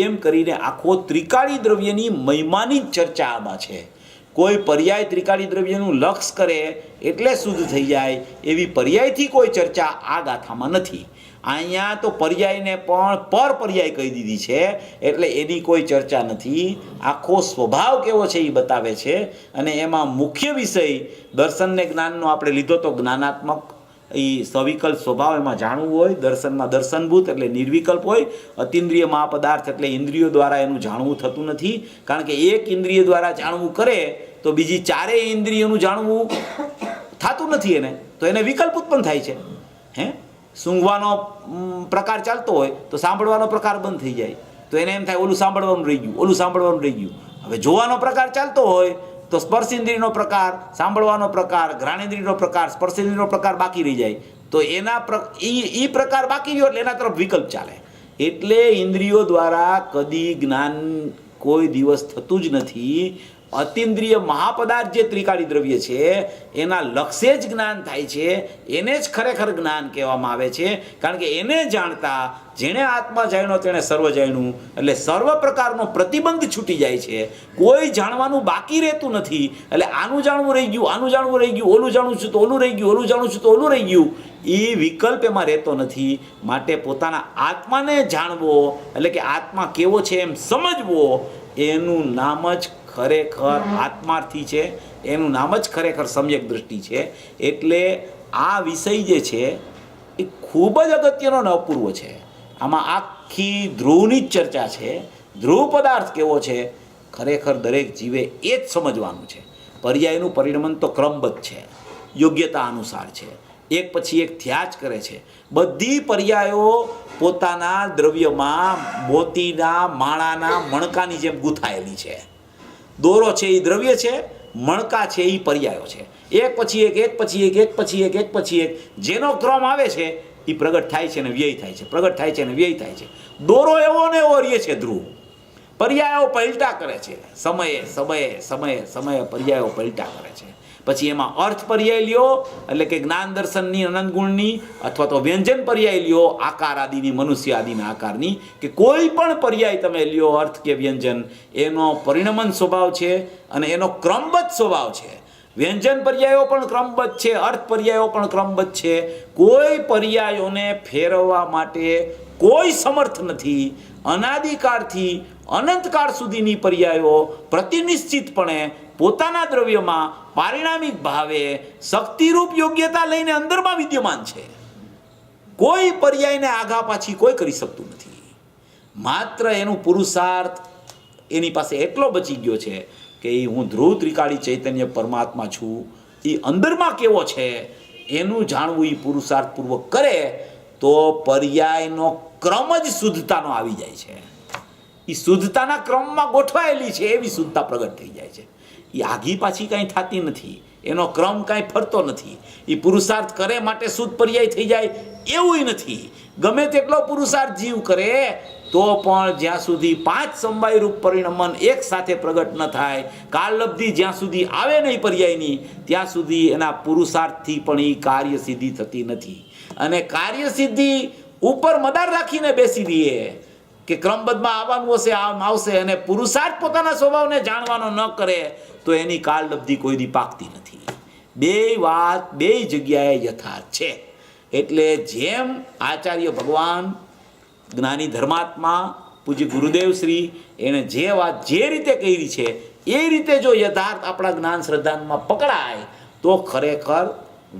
[SPEAKER 4] એમ કરીને આખો ત્રિકાળી દ્રવ્યની મહિમાની જ ચર્ચા આમાં છે. કોઈ પર્યાય ત્રિકાળી દ્રવ્યનું લક્ષ કરે એટલે શુદ્ધ થઈ જાય એવી પર્યાયથી કોઈ ચર્ચા આ ગાથામાં નથી. અહીંયા તો પર્યાયને પણ પર પર્યાય કહી દીધી છે એટલે એની કોઈ ચર્ચા નથી. આખો સ્વભાવ કેવો છે એ બતાવે છે. અને એમાં મુખ્ય વિષય દર્શનને જ્ઞાનનો આપણે લીધો તો જ્ઞાનાત્મક એ સવિકલ્પ સ્વભાવ એમાં જાણવું હોય. દર્શનમાં દર્શનભૂત એટલે નિર્વિકલ્પ હોય. અતિન્દ્રિય મહાપદાર્થ એટલે ઇન્દ્રિયો દ્વારા એનું જાણવું થતું નથી, કારણ કે એક ઇન્દ્રિય દ્વારા જાણવું કરે તો બીજી ચારેય ઇન્દ્રિયોનું જાણવું થતું નથી એને, તો એને વિકલ્પ ઉત્પન્ન થાય છે. હે સૂંઘવાનો પ્રકાર ચાલતો હોય તો સાંભળવાનો પ્રકાર બંધ થઈ જાય, તો એને એમ થાય ઓલું સાંભળવાનું રહી ગયું, ઓલું સાંભળવાનું રહી ગયું. હવે જોવાનો પ્રકાર ચાલતો હોય તો સ્પર્શ ઇન્દ્રિયનો પ્રકાર, સાંભળવાનો પ્રકાર, ઘ્રાણેન્દ્રિયનો પ્રકાર, સ્પર્શ ઇન્દ્રિયનો પ્રકાર બાકી રહી જાય, તો એના એ પ્રકાર બાકી રહ્યો એટલે એના તરફ વિકલ્પ ચાલે. એટલે ઇન્દ્રિયો દ્વારા કદી જ્ઞાન કોઈ દિવસ થતું જ નથી. અતિન્દ્રિય મહાપદાર્થ જે ત્રિકાળી દ્રવ્ય છે એના લક્ષ્ય જ જ્ઞાન થાય છે, એને જ ખરેખર જ્ઞાન કહેવામાં આવે છે. કારણ કે એને જાણતા જેણે આત્મા જાણ્યો તેણે સર્વ જાણ્યું, એટલે સર્વ પ્રકારનો પ્રતિબંધ છૂટી જાય છે, કોઈ જાણવાનું બાકી રહેતું નથી. એટલે આનું જાણવું રહી ગયું, આનું જાણવું રહી ગયું, ઓલું જાણું છું તો ઓલું રહી ગયું, ઓલું જાણું છું તો ઓલું રહી ગયું, એ વિકલ્પ એમાં રહેતો નથી. માટે પોતાના આત્માને જાણવો એટલે કે આત્મા કેવો છે એમ સમજવો, એનું નામ જ ખરેખર આત્માર્થી છે, એનું નામ જ ખરેખર સમ્યક દૃષ્ટિ છે. એટલે આ વિષય જે છે એ ખૂબ જ અગત્યનો અને અપૂર્વ છે. આમાં આખી ધ્રુવની જ ચર્ચા છે. ધ્રુવ પદાર્થ કેવો છે ખરેખર દરેક જીવે એ જ સમજવાનું છે. પર્યાયનું પરિણમન તો ક્રમબદ્ધ છે, યોગ્યતા અનુસાર છે, એક પછી એક થયા જ કરે છે. બધી પર્યાયો પોતાના દ્રવ્યમાં મોતીના માળાના મણકાની જેમ ગૂંથાયેલી છે. દોરો છે એ દ્રવ્ય છે, મણકા છે એ પર્યાયો છે. એક પછી એક, એક પછી એક, એક પછી એક, એક પછી એક જેનો ક્રમ આવે છે એ પ્રગટ થાય છે અને વ્યય થાય છે, પ્રગટ થાય છે અને વ્યય થાય છે. દોરો એવો ને એવો રહે છે ધ્રુવ. પર્યાયો પલટા કરે છે, સમયે સમયે સમયે સમયે પર્યાયો પલટા કરે છે. પછી એમાં અર્થ પર્યાય લ્યો એટલે કે જ્ઞાન દર્શનની અનંત ગુણની, અથવા તો વ્યંજન પર્યાય લ્યો આકાર આદિની, મનુષ્ય આદિના આકારની, કે કોઈ પણ પર્યાય તમે લ્યો અર્થ કે વ્યંજન, એનો પરિણમન સ્વભાવ છે અને એનો ક્રમબદ્ધ સ્વભાવ છે. વ્યંજન પર્યાયો પણ ક્રમબદ્ધ છે, અર્થ પર્યાયો પણ ક્રમબદ્ધ છે. કોઈ પર્યાયોને ફેરવવા માટે કોઈ સમર્થ નથી. અનાદિકાળથી અનંતકાળ સુધીની પર્યાયો પ્રતિનિશ્ચિતપણે પોતાના દ્રવ્યમાં પારિણામિક ભાવે શક્તિરૂપ યોગ્યતા લઈને અંદરમાં વિદ્યમાન છે. કોઈ પર્યાયને આગા પાછી કોઈ કરી શકતું નથી. માત્ર એનું પુરુષાર્થ એની પાસે એટલો બચી ગયો છે કે એ હું ધ્રુવ ત્રિકાળી ચૈતન્ય પરમાત્મા છું, એ અંદરમાં કેવો છે એનું જાણવું એ પુરુષાર્થપૂર્વક કરે તો પર્યાયનો ક્રમ જ શુદ્ધતાનો આવી જાય છે. એ શુદ્ધતાના ક્રમમાં ગોઠવાયેલી છે એવી શુદ્ધતા પ્રગટ થઈ જાય છે. એ આગી પાછી કાંઈ થતી નથી, એનો ક્રમ કાંઈ ફરતો નથી. એ પુરુષાર્થ કરે માટે શુદ્ધ પર્યાય થઈ જાય એવું નથી. ગમે તેટલો પુરુષાર્થ જીવ કરે તો પણ જ્યાં સુધી 5 સમવાય રૂપ પરિણમન એક સાથે પ્રગટ ન થાય, કાળલબ્ધિ જ્યાં સુધી આવે નહીં પર્યાયની, ત્યાં સુધી એના પુરુષાર્થથી પણ એ કાર્ય સિદ્ધિ થતી નથી. અને કાર્ય સિદ્ધિ ઉપર મદાર રાખીને બેસી દઈએ કે ક્રમબદ્ધમાં આવવાનું હશે આમ આવશે, અને પુરુષાર્થ પોતાના સ્વભાવને જાણવાનો ન કરે તો એની કાળલબ્ધિ કોઈ દી પાકતી નથી. બે વાત બે જગ્યાએ યથાર્થ છે. એટલે જેમ આચાર્ય ભગવાન જ્ઞાની ધર્માત્મા પૂજ્ય ગુરુદેવ શ્રી એણે જે વાત જે રીતે કરી છે એ રીતે જો યથાર્થ આપણા જ્ઞાન શ્રદ્ધામાં પકડાય તો ખરેખર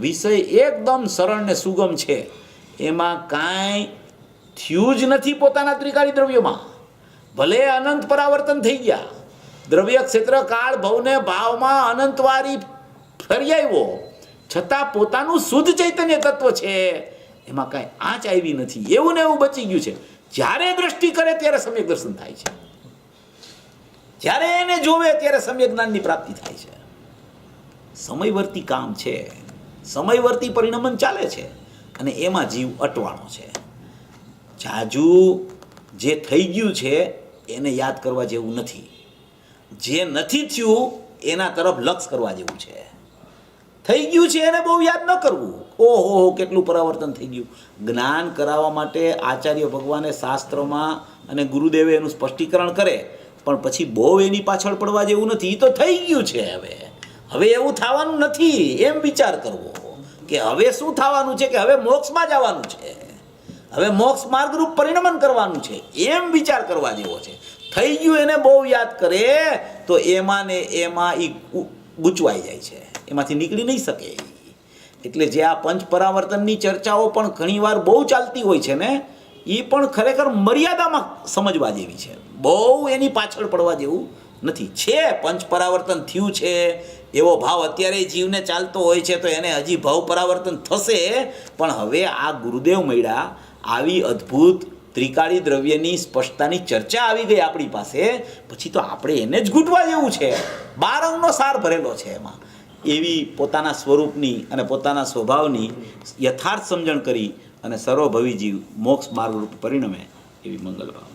[SPEAKER 4] વિષય એકદમ સરળ ને સુગમ છે. એમાં કાંઈ થયું જ નથી પોતાના ત્રિકાળી દ્રવ્યોમાં. ભલે અનંત પરાવર્તન થઈ ગયા, દ્રવ્ય ક્ષેત્ર કાળ ભવને ભાવમાં અનંતવારી ફરી આવ્યો, છતાં પોતાનું શુદ્ધ ચૈતન્ય તત્વ છે એમાં કાંઈ આંચ આવી નથી. એવું ને એવું બચી ગયું છે. જ્યારે દ્રષ્ટિ કરે ત્યારે સમ્યક દર્શન થાય છે, જ્યારે એને જોવે ત્યારે સમ્યક જ્ઞાનની પ્રાપ્તિ થાય છે. સમયવર્તી કામ છે, સમયવર્તી પરિણમન ચાલે છે અને એમાં જીવ અટવાણો છે. જાજુ જે થઈ ગયું છે એને યાદ કરવા જેવું નથી, જે નથી થયું એના તરફ લક્ષ કરવા જેવું છે. થઈ ગયું છે એને બહુ યાદ ન કરવું. ઓહો કેટલું પરાવર્તન થઈ ગયું. જ્ઞાન કરાવવા માટે આચાર્ય ભગવાને શાસ્ત્રમાં અને ગુરુદેવે એનું સ્પષ્ટીકરણ કરે, પણ પછી બહુ એની પાછળ પડવા જેવું નથી. એ તો થઈ ગયું છે, હવે એવું થવાનું નથી એમ વિચાર કરવો કે હવે શું થવાનું છે, કે હવે મોક્ષમાં જવાનું છે, હવે મોક્ષ માર્ગરૂપ પરિણમન કરવાનું છે એમ વિચાર કરવા જેવો છે. થઈ ગયું એને બહુ યાદ કરે તો એમાં ને એમાં એ ગૂંચવાઈ જાય છે, એમાંથી નીકળી નહીં શકે. એટલે જે આ પંચ પરાવર્તનની ચર્ચાઓ પણ ઘણીવાર બહુ ચાલતી હોય છે ને, એ પણ ખરેખર મર્યાદામાં સમજવા જેવી છે. બહુ એની પાછળ પડવા જેવું નથી. છે પંચ પરાવર્તન થયું છે એવો ભાવ અત્યારે જીવને ચાલતો હોય છે તો એને હજી ભાવ પરાવર્તન થશે. પણ હવે આ ગુરુદેવ મળ્યા, આવી અદ્ભુત ત્રિકાળી દ્રવ્યની સ્પષ્ટતાની ચર્ચા આવી ગઈ આપણી પાસે, પછી તો આપણે એને જ ઘૂંટવા જેવું છે. 12 અંગનો સાર ભરેલો છે એમાં. એવી પોતાના સ્વરૂપની અને પોતાના સ્વભાવની યથાર્થ સમજણ કરી અને સર્વભવી જીવ મોક્ષ માર્ગરૂપ પરિણમે એવી મંગલ ભાવના.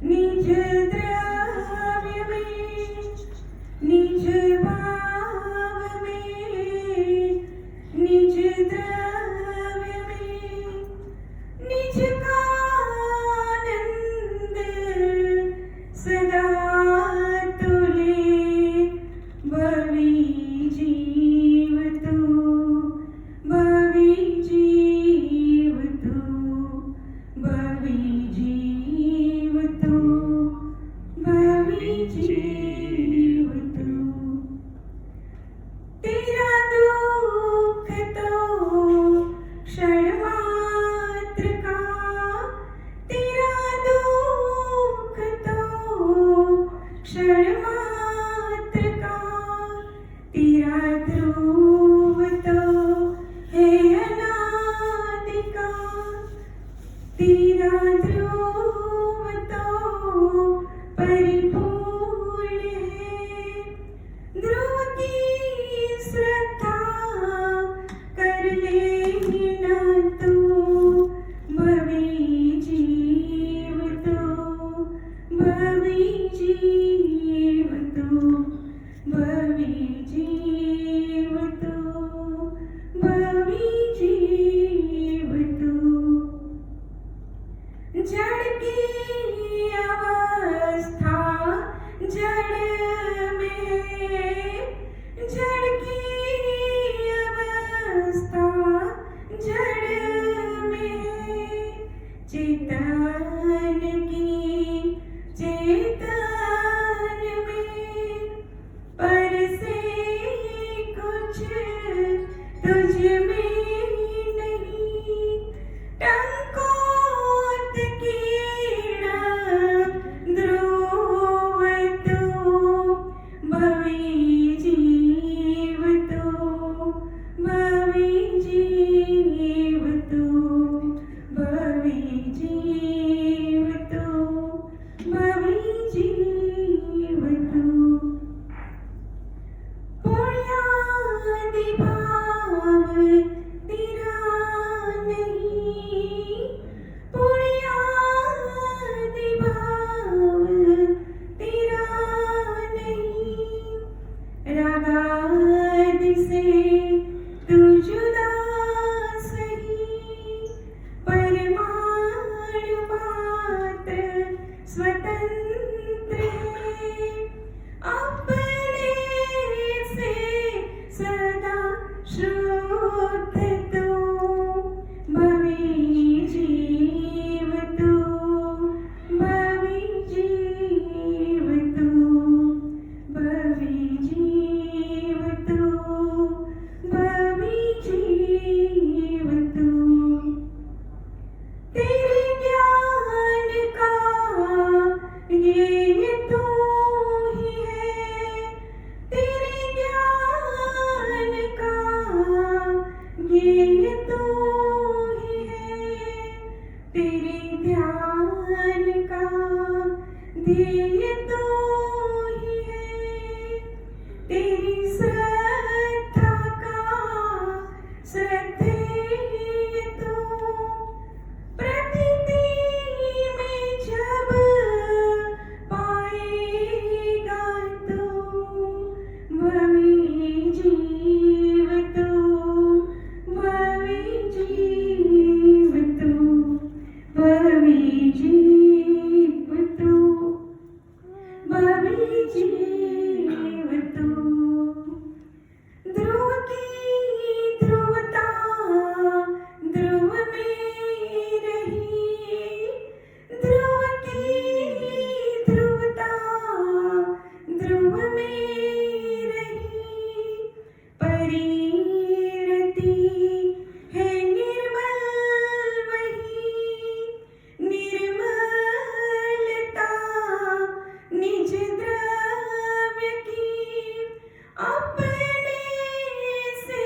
[SPEAKER 6] निज द्रव्य में निज भाव में निज द्रव्य में निज आनंद सदा तुले भवी जीव तू भवी जीव तू भवी जीव तू भवी जीव तू तेरा दुख तो क्षण मात्र का तेरा दुख तो क्षण मात्र का तेरा ध्रुव तो है अनादि का तेरा ध्रुव तो परिपूर्ण है ध्रुव की श्रद्धा कर ध्यान का ध्येय तो ही है, तेरी श्रद्धा का श्रद्धेय तो, प्रकृति में जब पाएगा तो भवी जीव तो, भवी जीव तो, भवी जीव तो, भवी जीव तो। ध्रुव की ध्रुवता ध्रुव में रही, ध्रुव की ध्रुवता ध्रुव में रही, परिणति है निर्मल वही, निर्मलता निज द्रव्य की, अपने से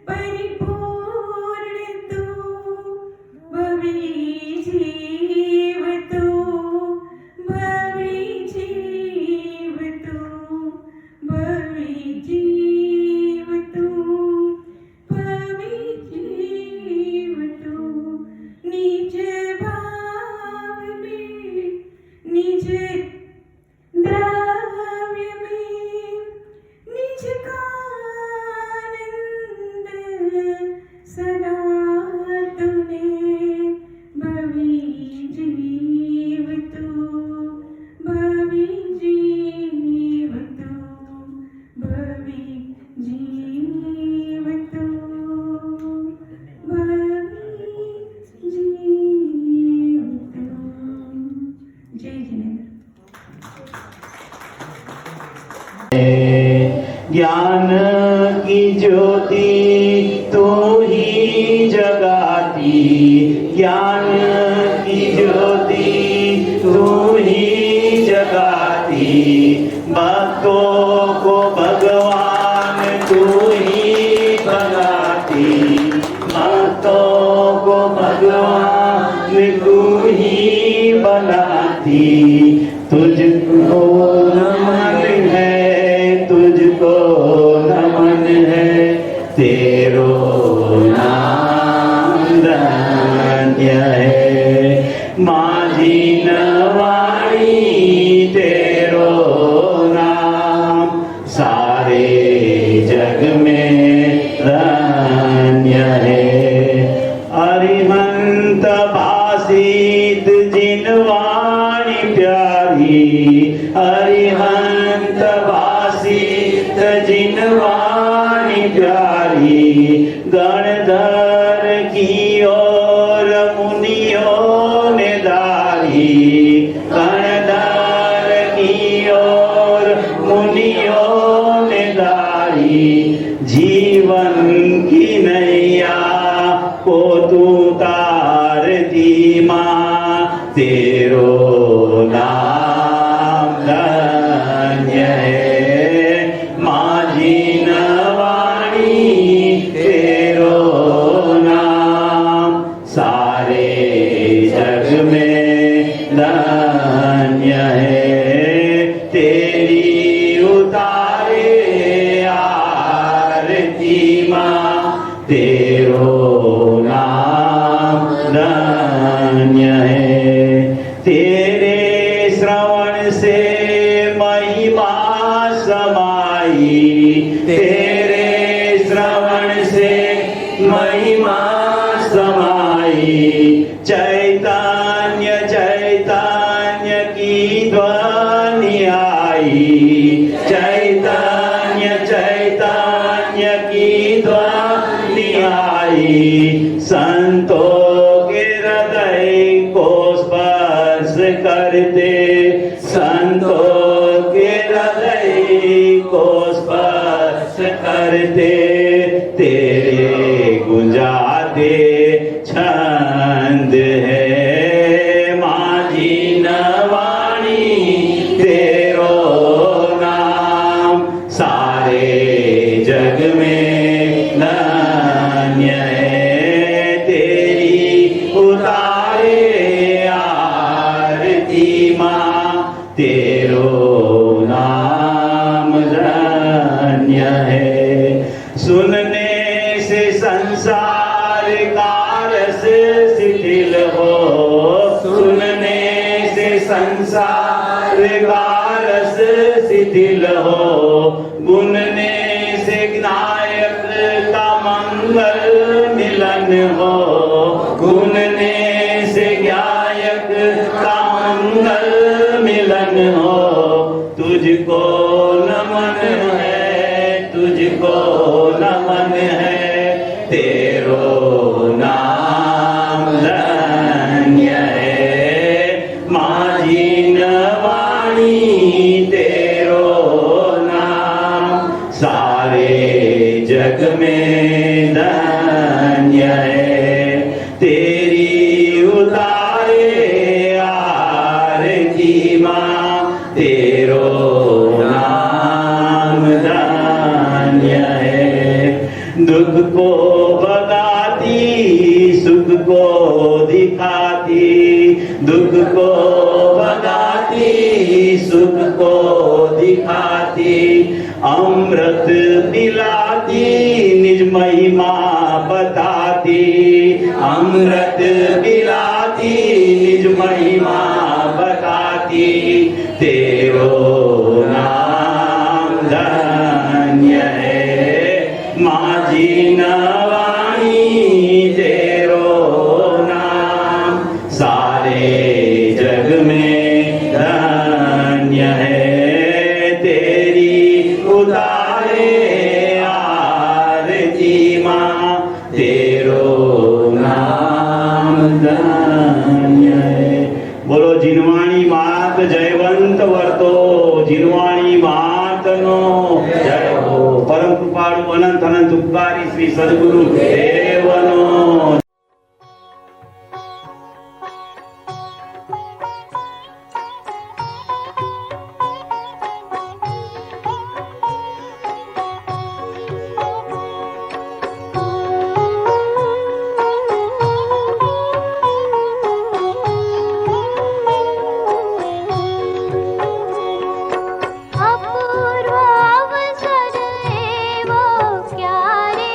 [SPEAKER 6] परिपूर्ण तू, भवी जीव तू, भवी जीव तू, भवी जीव तू, भवी जीव तू। निज भाव में निज द्रव्य में निज का आनंद सदा तूने, भवी जीव तू, भवी जीव तू, भवी जीव तू, भवी जीव तू। जय जिनेंद्र।
[SPEAKER 7] ज्ञान की ज्योति तू ही जगाती, ज्ञान की ज्योति तू ही जगाती, भक्तों को भगवान तू ही बनाती, भक्तों को भगवान तू ही बनाती। तुझको नमन है, तुझको नमन है, तेरो नाम धन्य है। माझी नवाणी तेरो नाम, सारे जग में धन्य है। अरिहंत भाषित जिनवाणी प्यारी, अरिहंत भाषित जिनवाणी प्यारी, गणधर की ओर मुनियों ने दारी, गणधर की ओर मुनियों ने दारी, जीवन की नैया को तू तारती माँ, तेरो नाम धन्य है। माझी नवाणी तेरो नाम, सारे जग में धन्य है। तेरी उतारे आरती माँ, तेरो नाम धन्य है। तेरे श्रवण से महिमा समाई, तेरे श्रवण से महिमा समाई, चैतन्य चैतन्य की ध्वनि आई, चैतन्य चैतन्य की ध्वनि आई, संतों के हृदय को स्पर्श करते, संतों के हृदय को स्पर्श करते, तेरे गुंजाते छंद है। माझी नवाणी तेरो नाम, सारे जग में धन्य है। तेरी उतारे रस शिथिल हो, सुनने से संसार का रस शिथिल हो, गुनने से ज्ञायक का मंगल मिलन हो, गुनने से ज्ञायक का मंगल मिलन हो। तुझको नमन है, तुझको नमन है, तेरो नाम धन्य है। माझी नवाणी तेरो नाम, सारे जग में धन्य है। तेरी उतारे आरती माँ, तेरो नाम धन्य है। दुख को भगाती, सुख को दिखाती, दुख को भगाती, सुख को दिखाती, अमृत पिलाती, निज महिमा बताती, अमृत पिलाती, निज महिमा बताती, तेरो नाम धन्य है। माझी नवाणी तेरो नाम, सारे जग में धन्य है। तेरी उतारे आरती माँ, तेरो नाम धन्य है। बोलो जिनवाणी मात जयवंत वर्तो, जिनवाणी मात नो जय हो। परम कृपाळु अनंत अनंत उपकारी श्री सद्गुरु देवनो
[SPEAKER 8] अपूर्व अवसर एवो क्यारे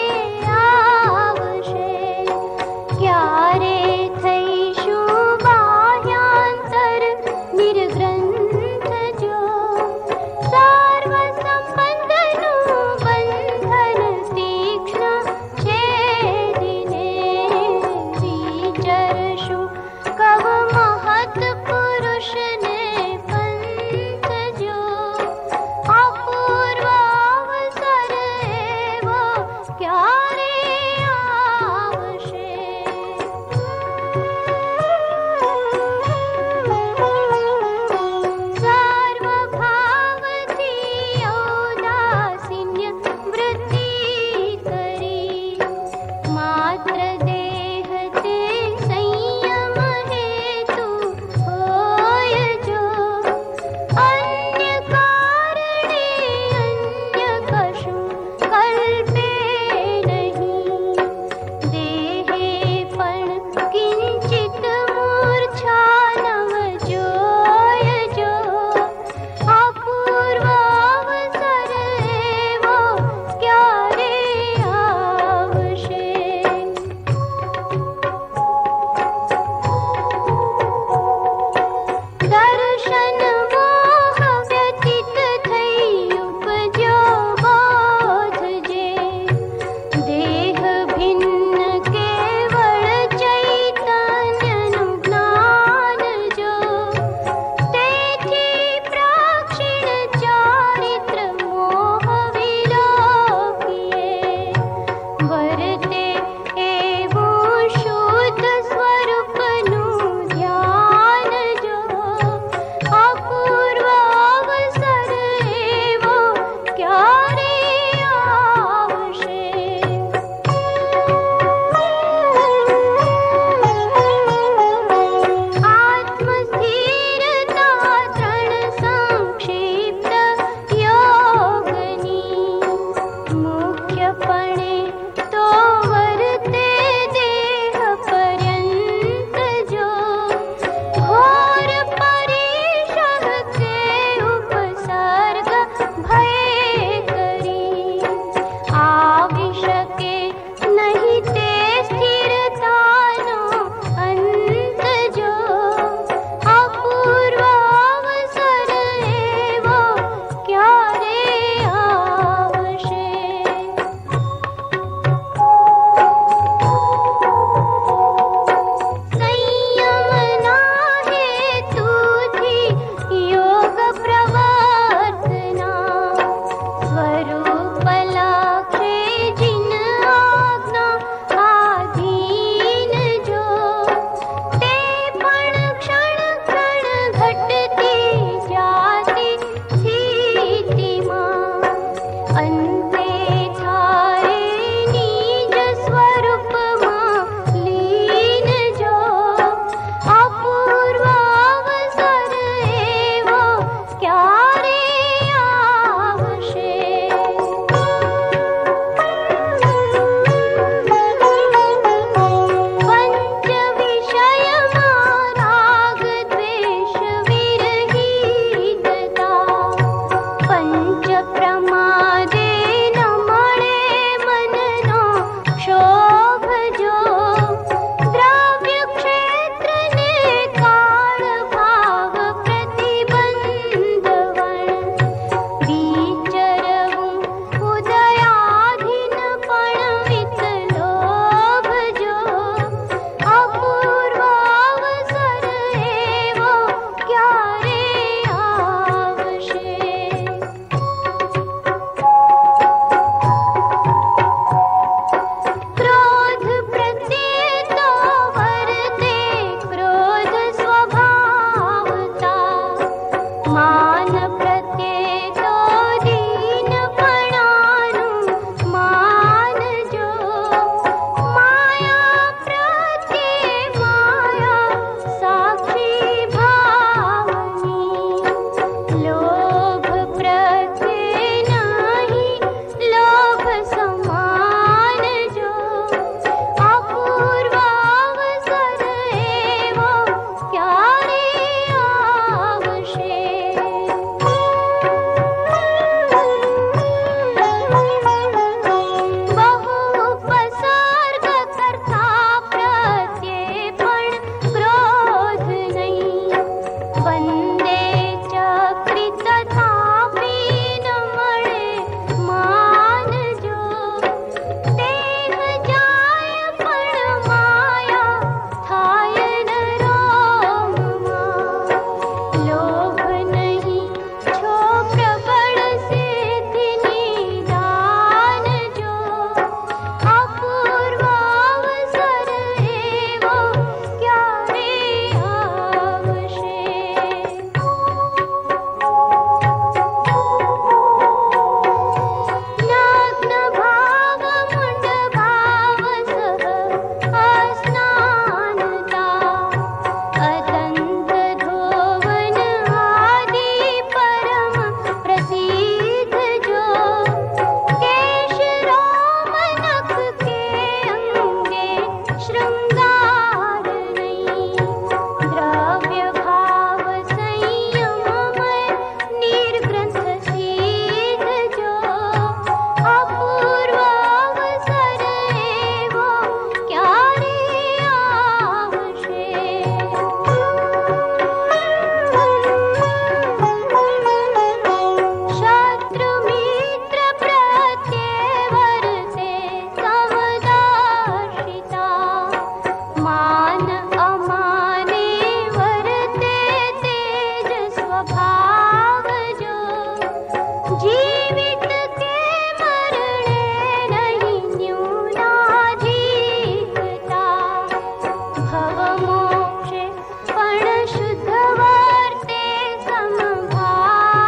[SPEAKER 8] ભવ મોક્ષે પણ શુદ્ધ વર્તે સમભાવજો.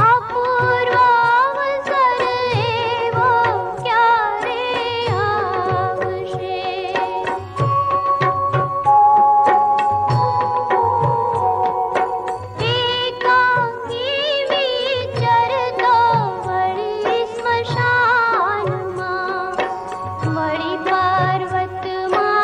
[SPEAKER 8] અપૂર્વ અવસર એવો ક્યારે આવશે? એકાકી વિચરતો વળી સ્મશાનમાં, વળી પર્વતમાં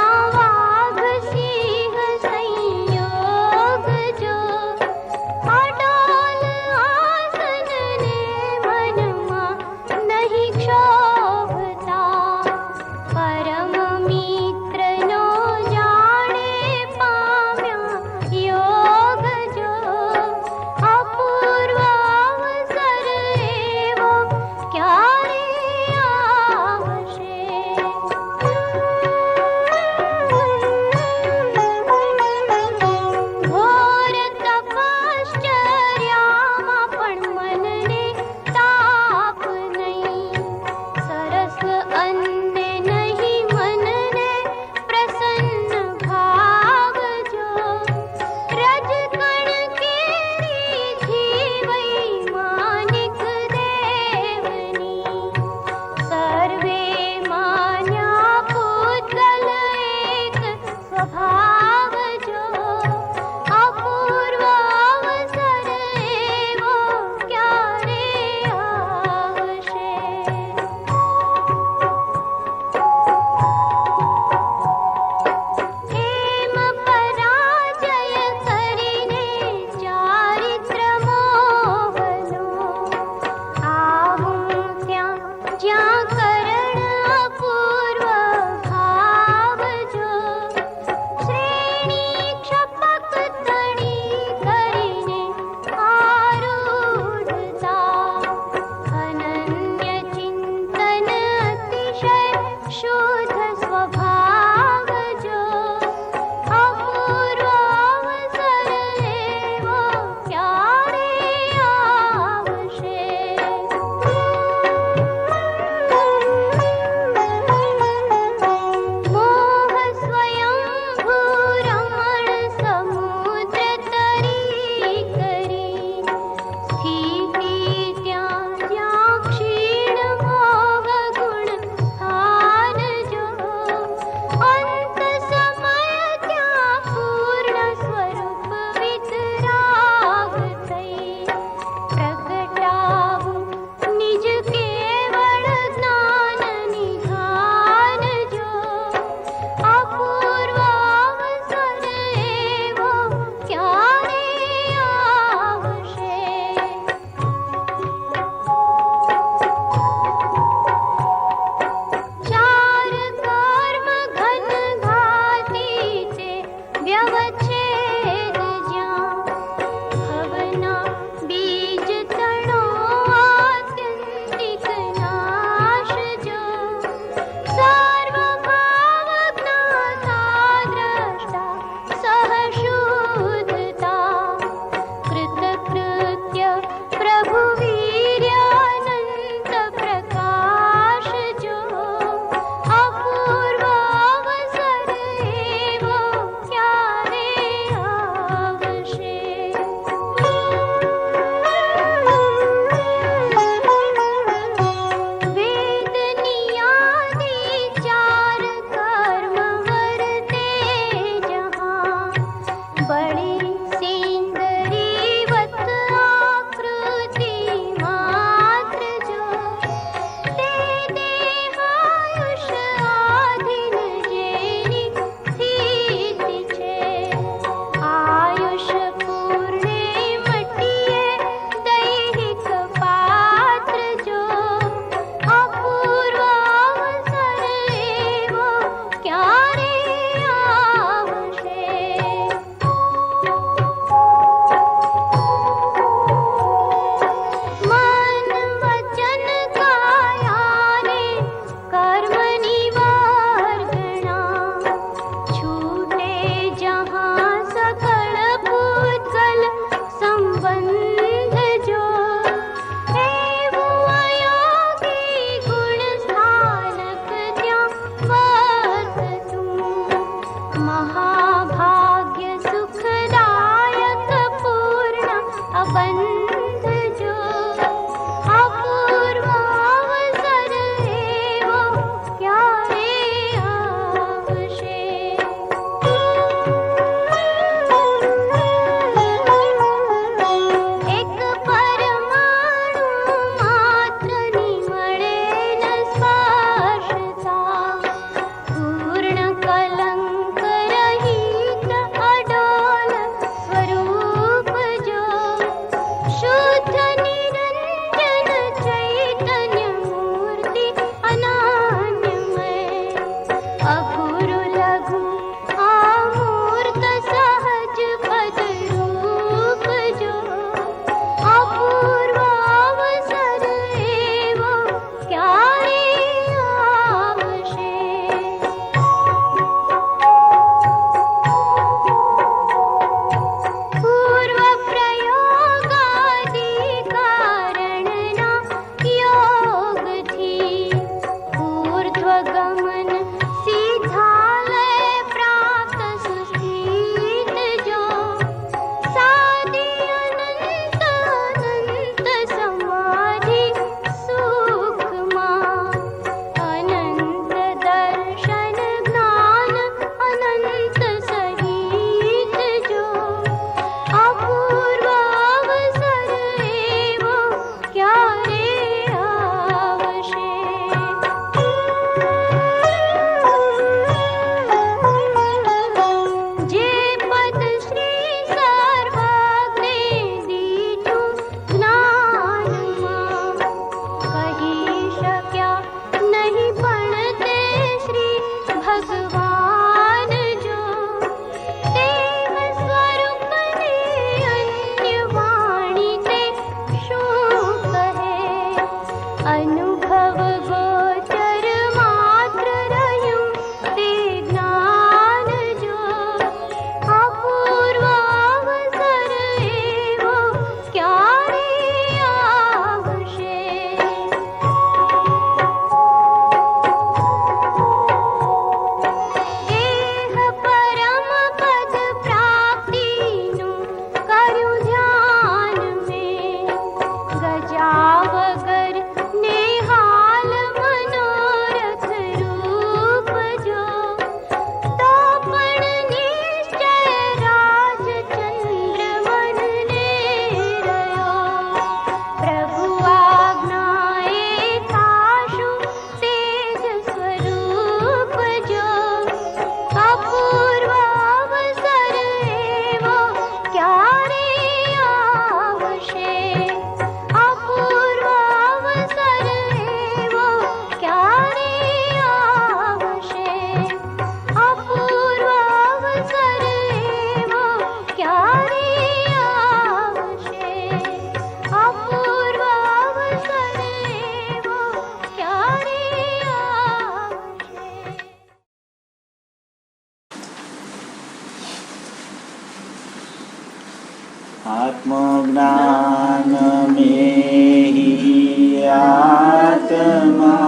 [SPEAKER 4] आत्मज्ञान में ही आत्मा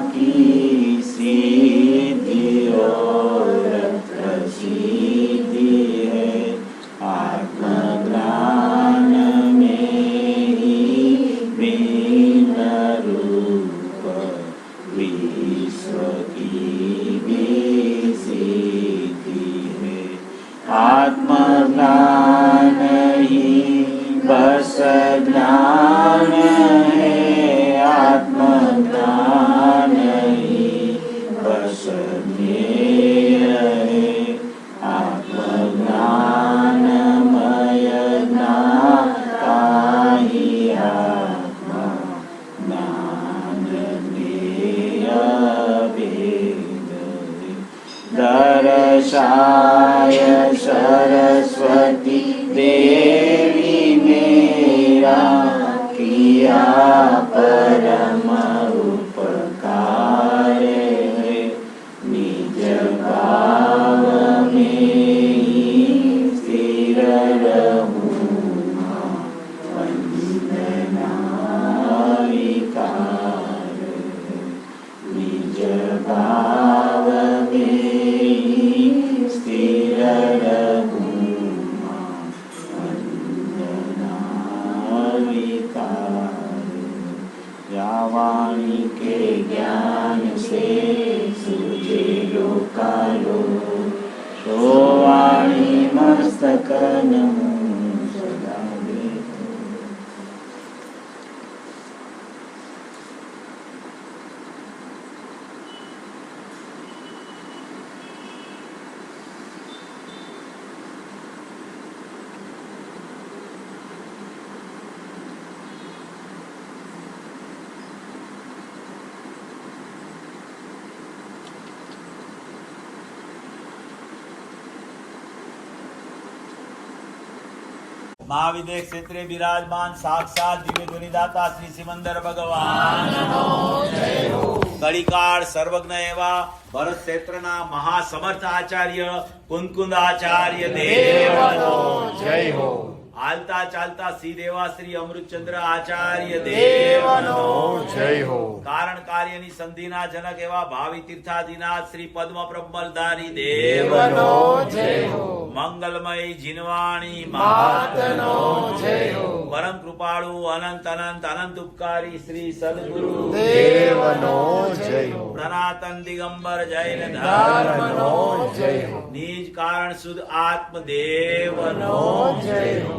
[SPEAKER 4] की सिद्धि और प्रसिद्धि है। आत्मज्ञान में ही भिन्न रूप विश्व की भी सिद्धि है। आत्मज्ञान ही बस ज्ञान है। आत्मज्ञान ही बस ज्ञेय है। आत्मज्ञानमय ज्ञाता ही आत्मा ज्ञान ज्ञेय भेद है। दर्शाय सरस्वती देवी मेरा किया परम उपकार है। निज भाव में ही स्थिर रहूँगा वंदना विकार है। निज भाव में ही स्थिर रहूँगा वंदना विकार है। या वाणी के ज्ञान से सूझे लोकालो, तो वाणी मस्तक नमो सदा देतो। महाविदेह क्षेत्रे विराजमान साक्षात दिव्य ध्वनिदाता श्री सिमंदर भगवान कलिकाળ સર્વજ્ઞ એવા ભરત ક્ષેત્રના મહાસમર્થ આચાર્ય કુંદકુંદ આચાર્ય દેવનો જય હો। હાલતા ચાલતા શ્રી દેવા શ્રી અમૃતચંદ્ર આચાર્ય દેવનો જય હો। કારણ કાર્યની સંધિના જનક એવા ભાવિ તીર્થાધિનાથ શ્રી પદ્મ પ્રબલધારી દેવનો જય હો। મંગલમય જીનવાણી માતનો જય હો। પરમ કૃપાળુ અનંત અનંત અનંત ઉપકારી શ્રી સદગુરુ દેવનો જય હો। સનાતન દિગંબર જૈન ધર્મનો જય હો। નિજ કારણ શુદ્ધ આત્મદેવનો જય હો।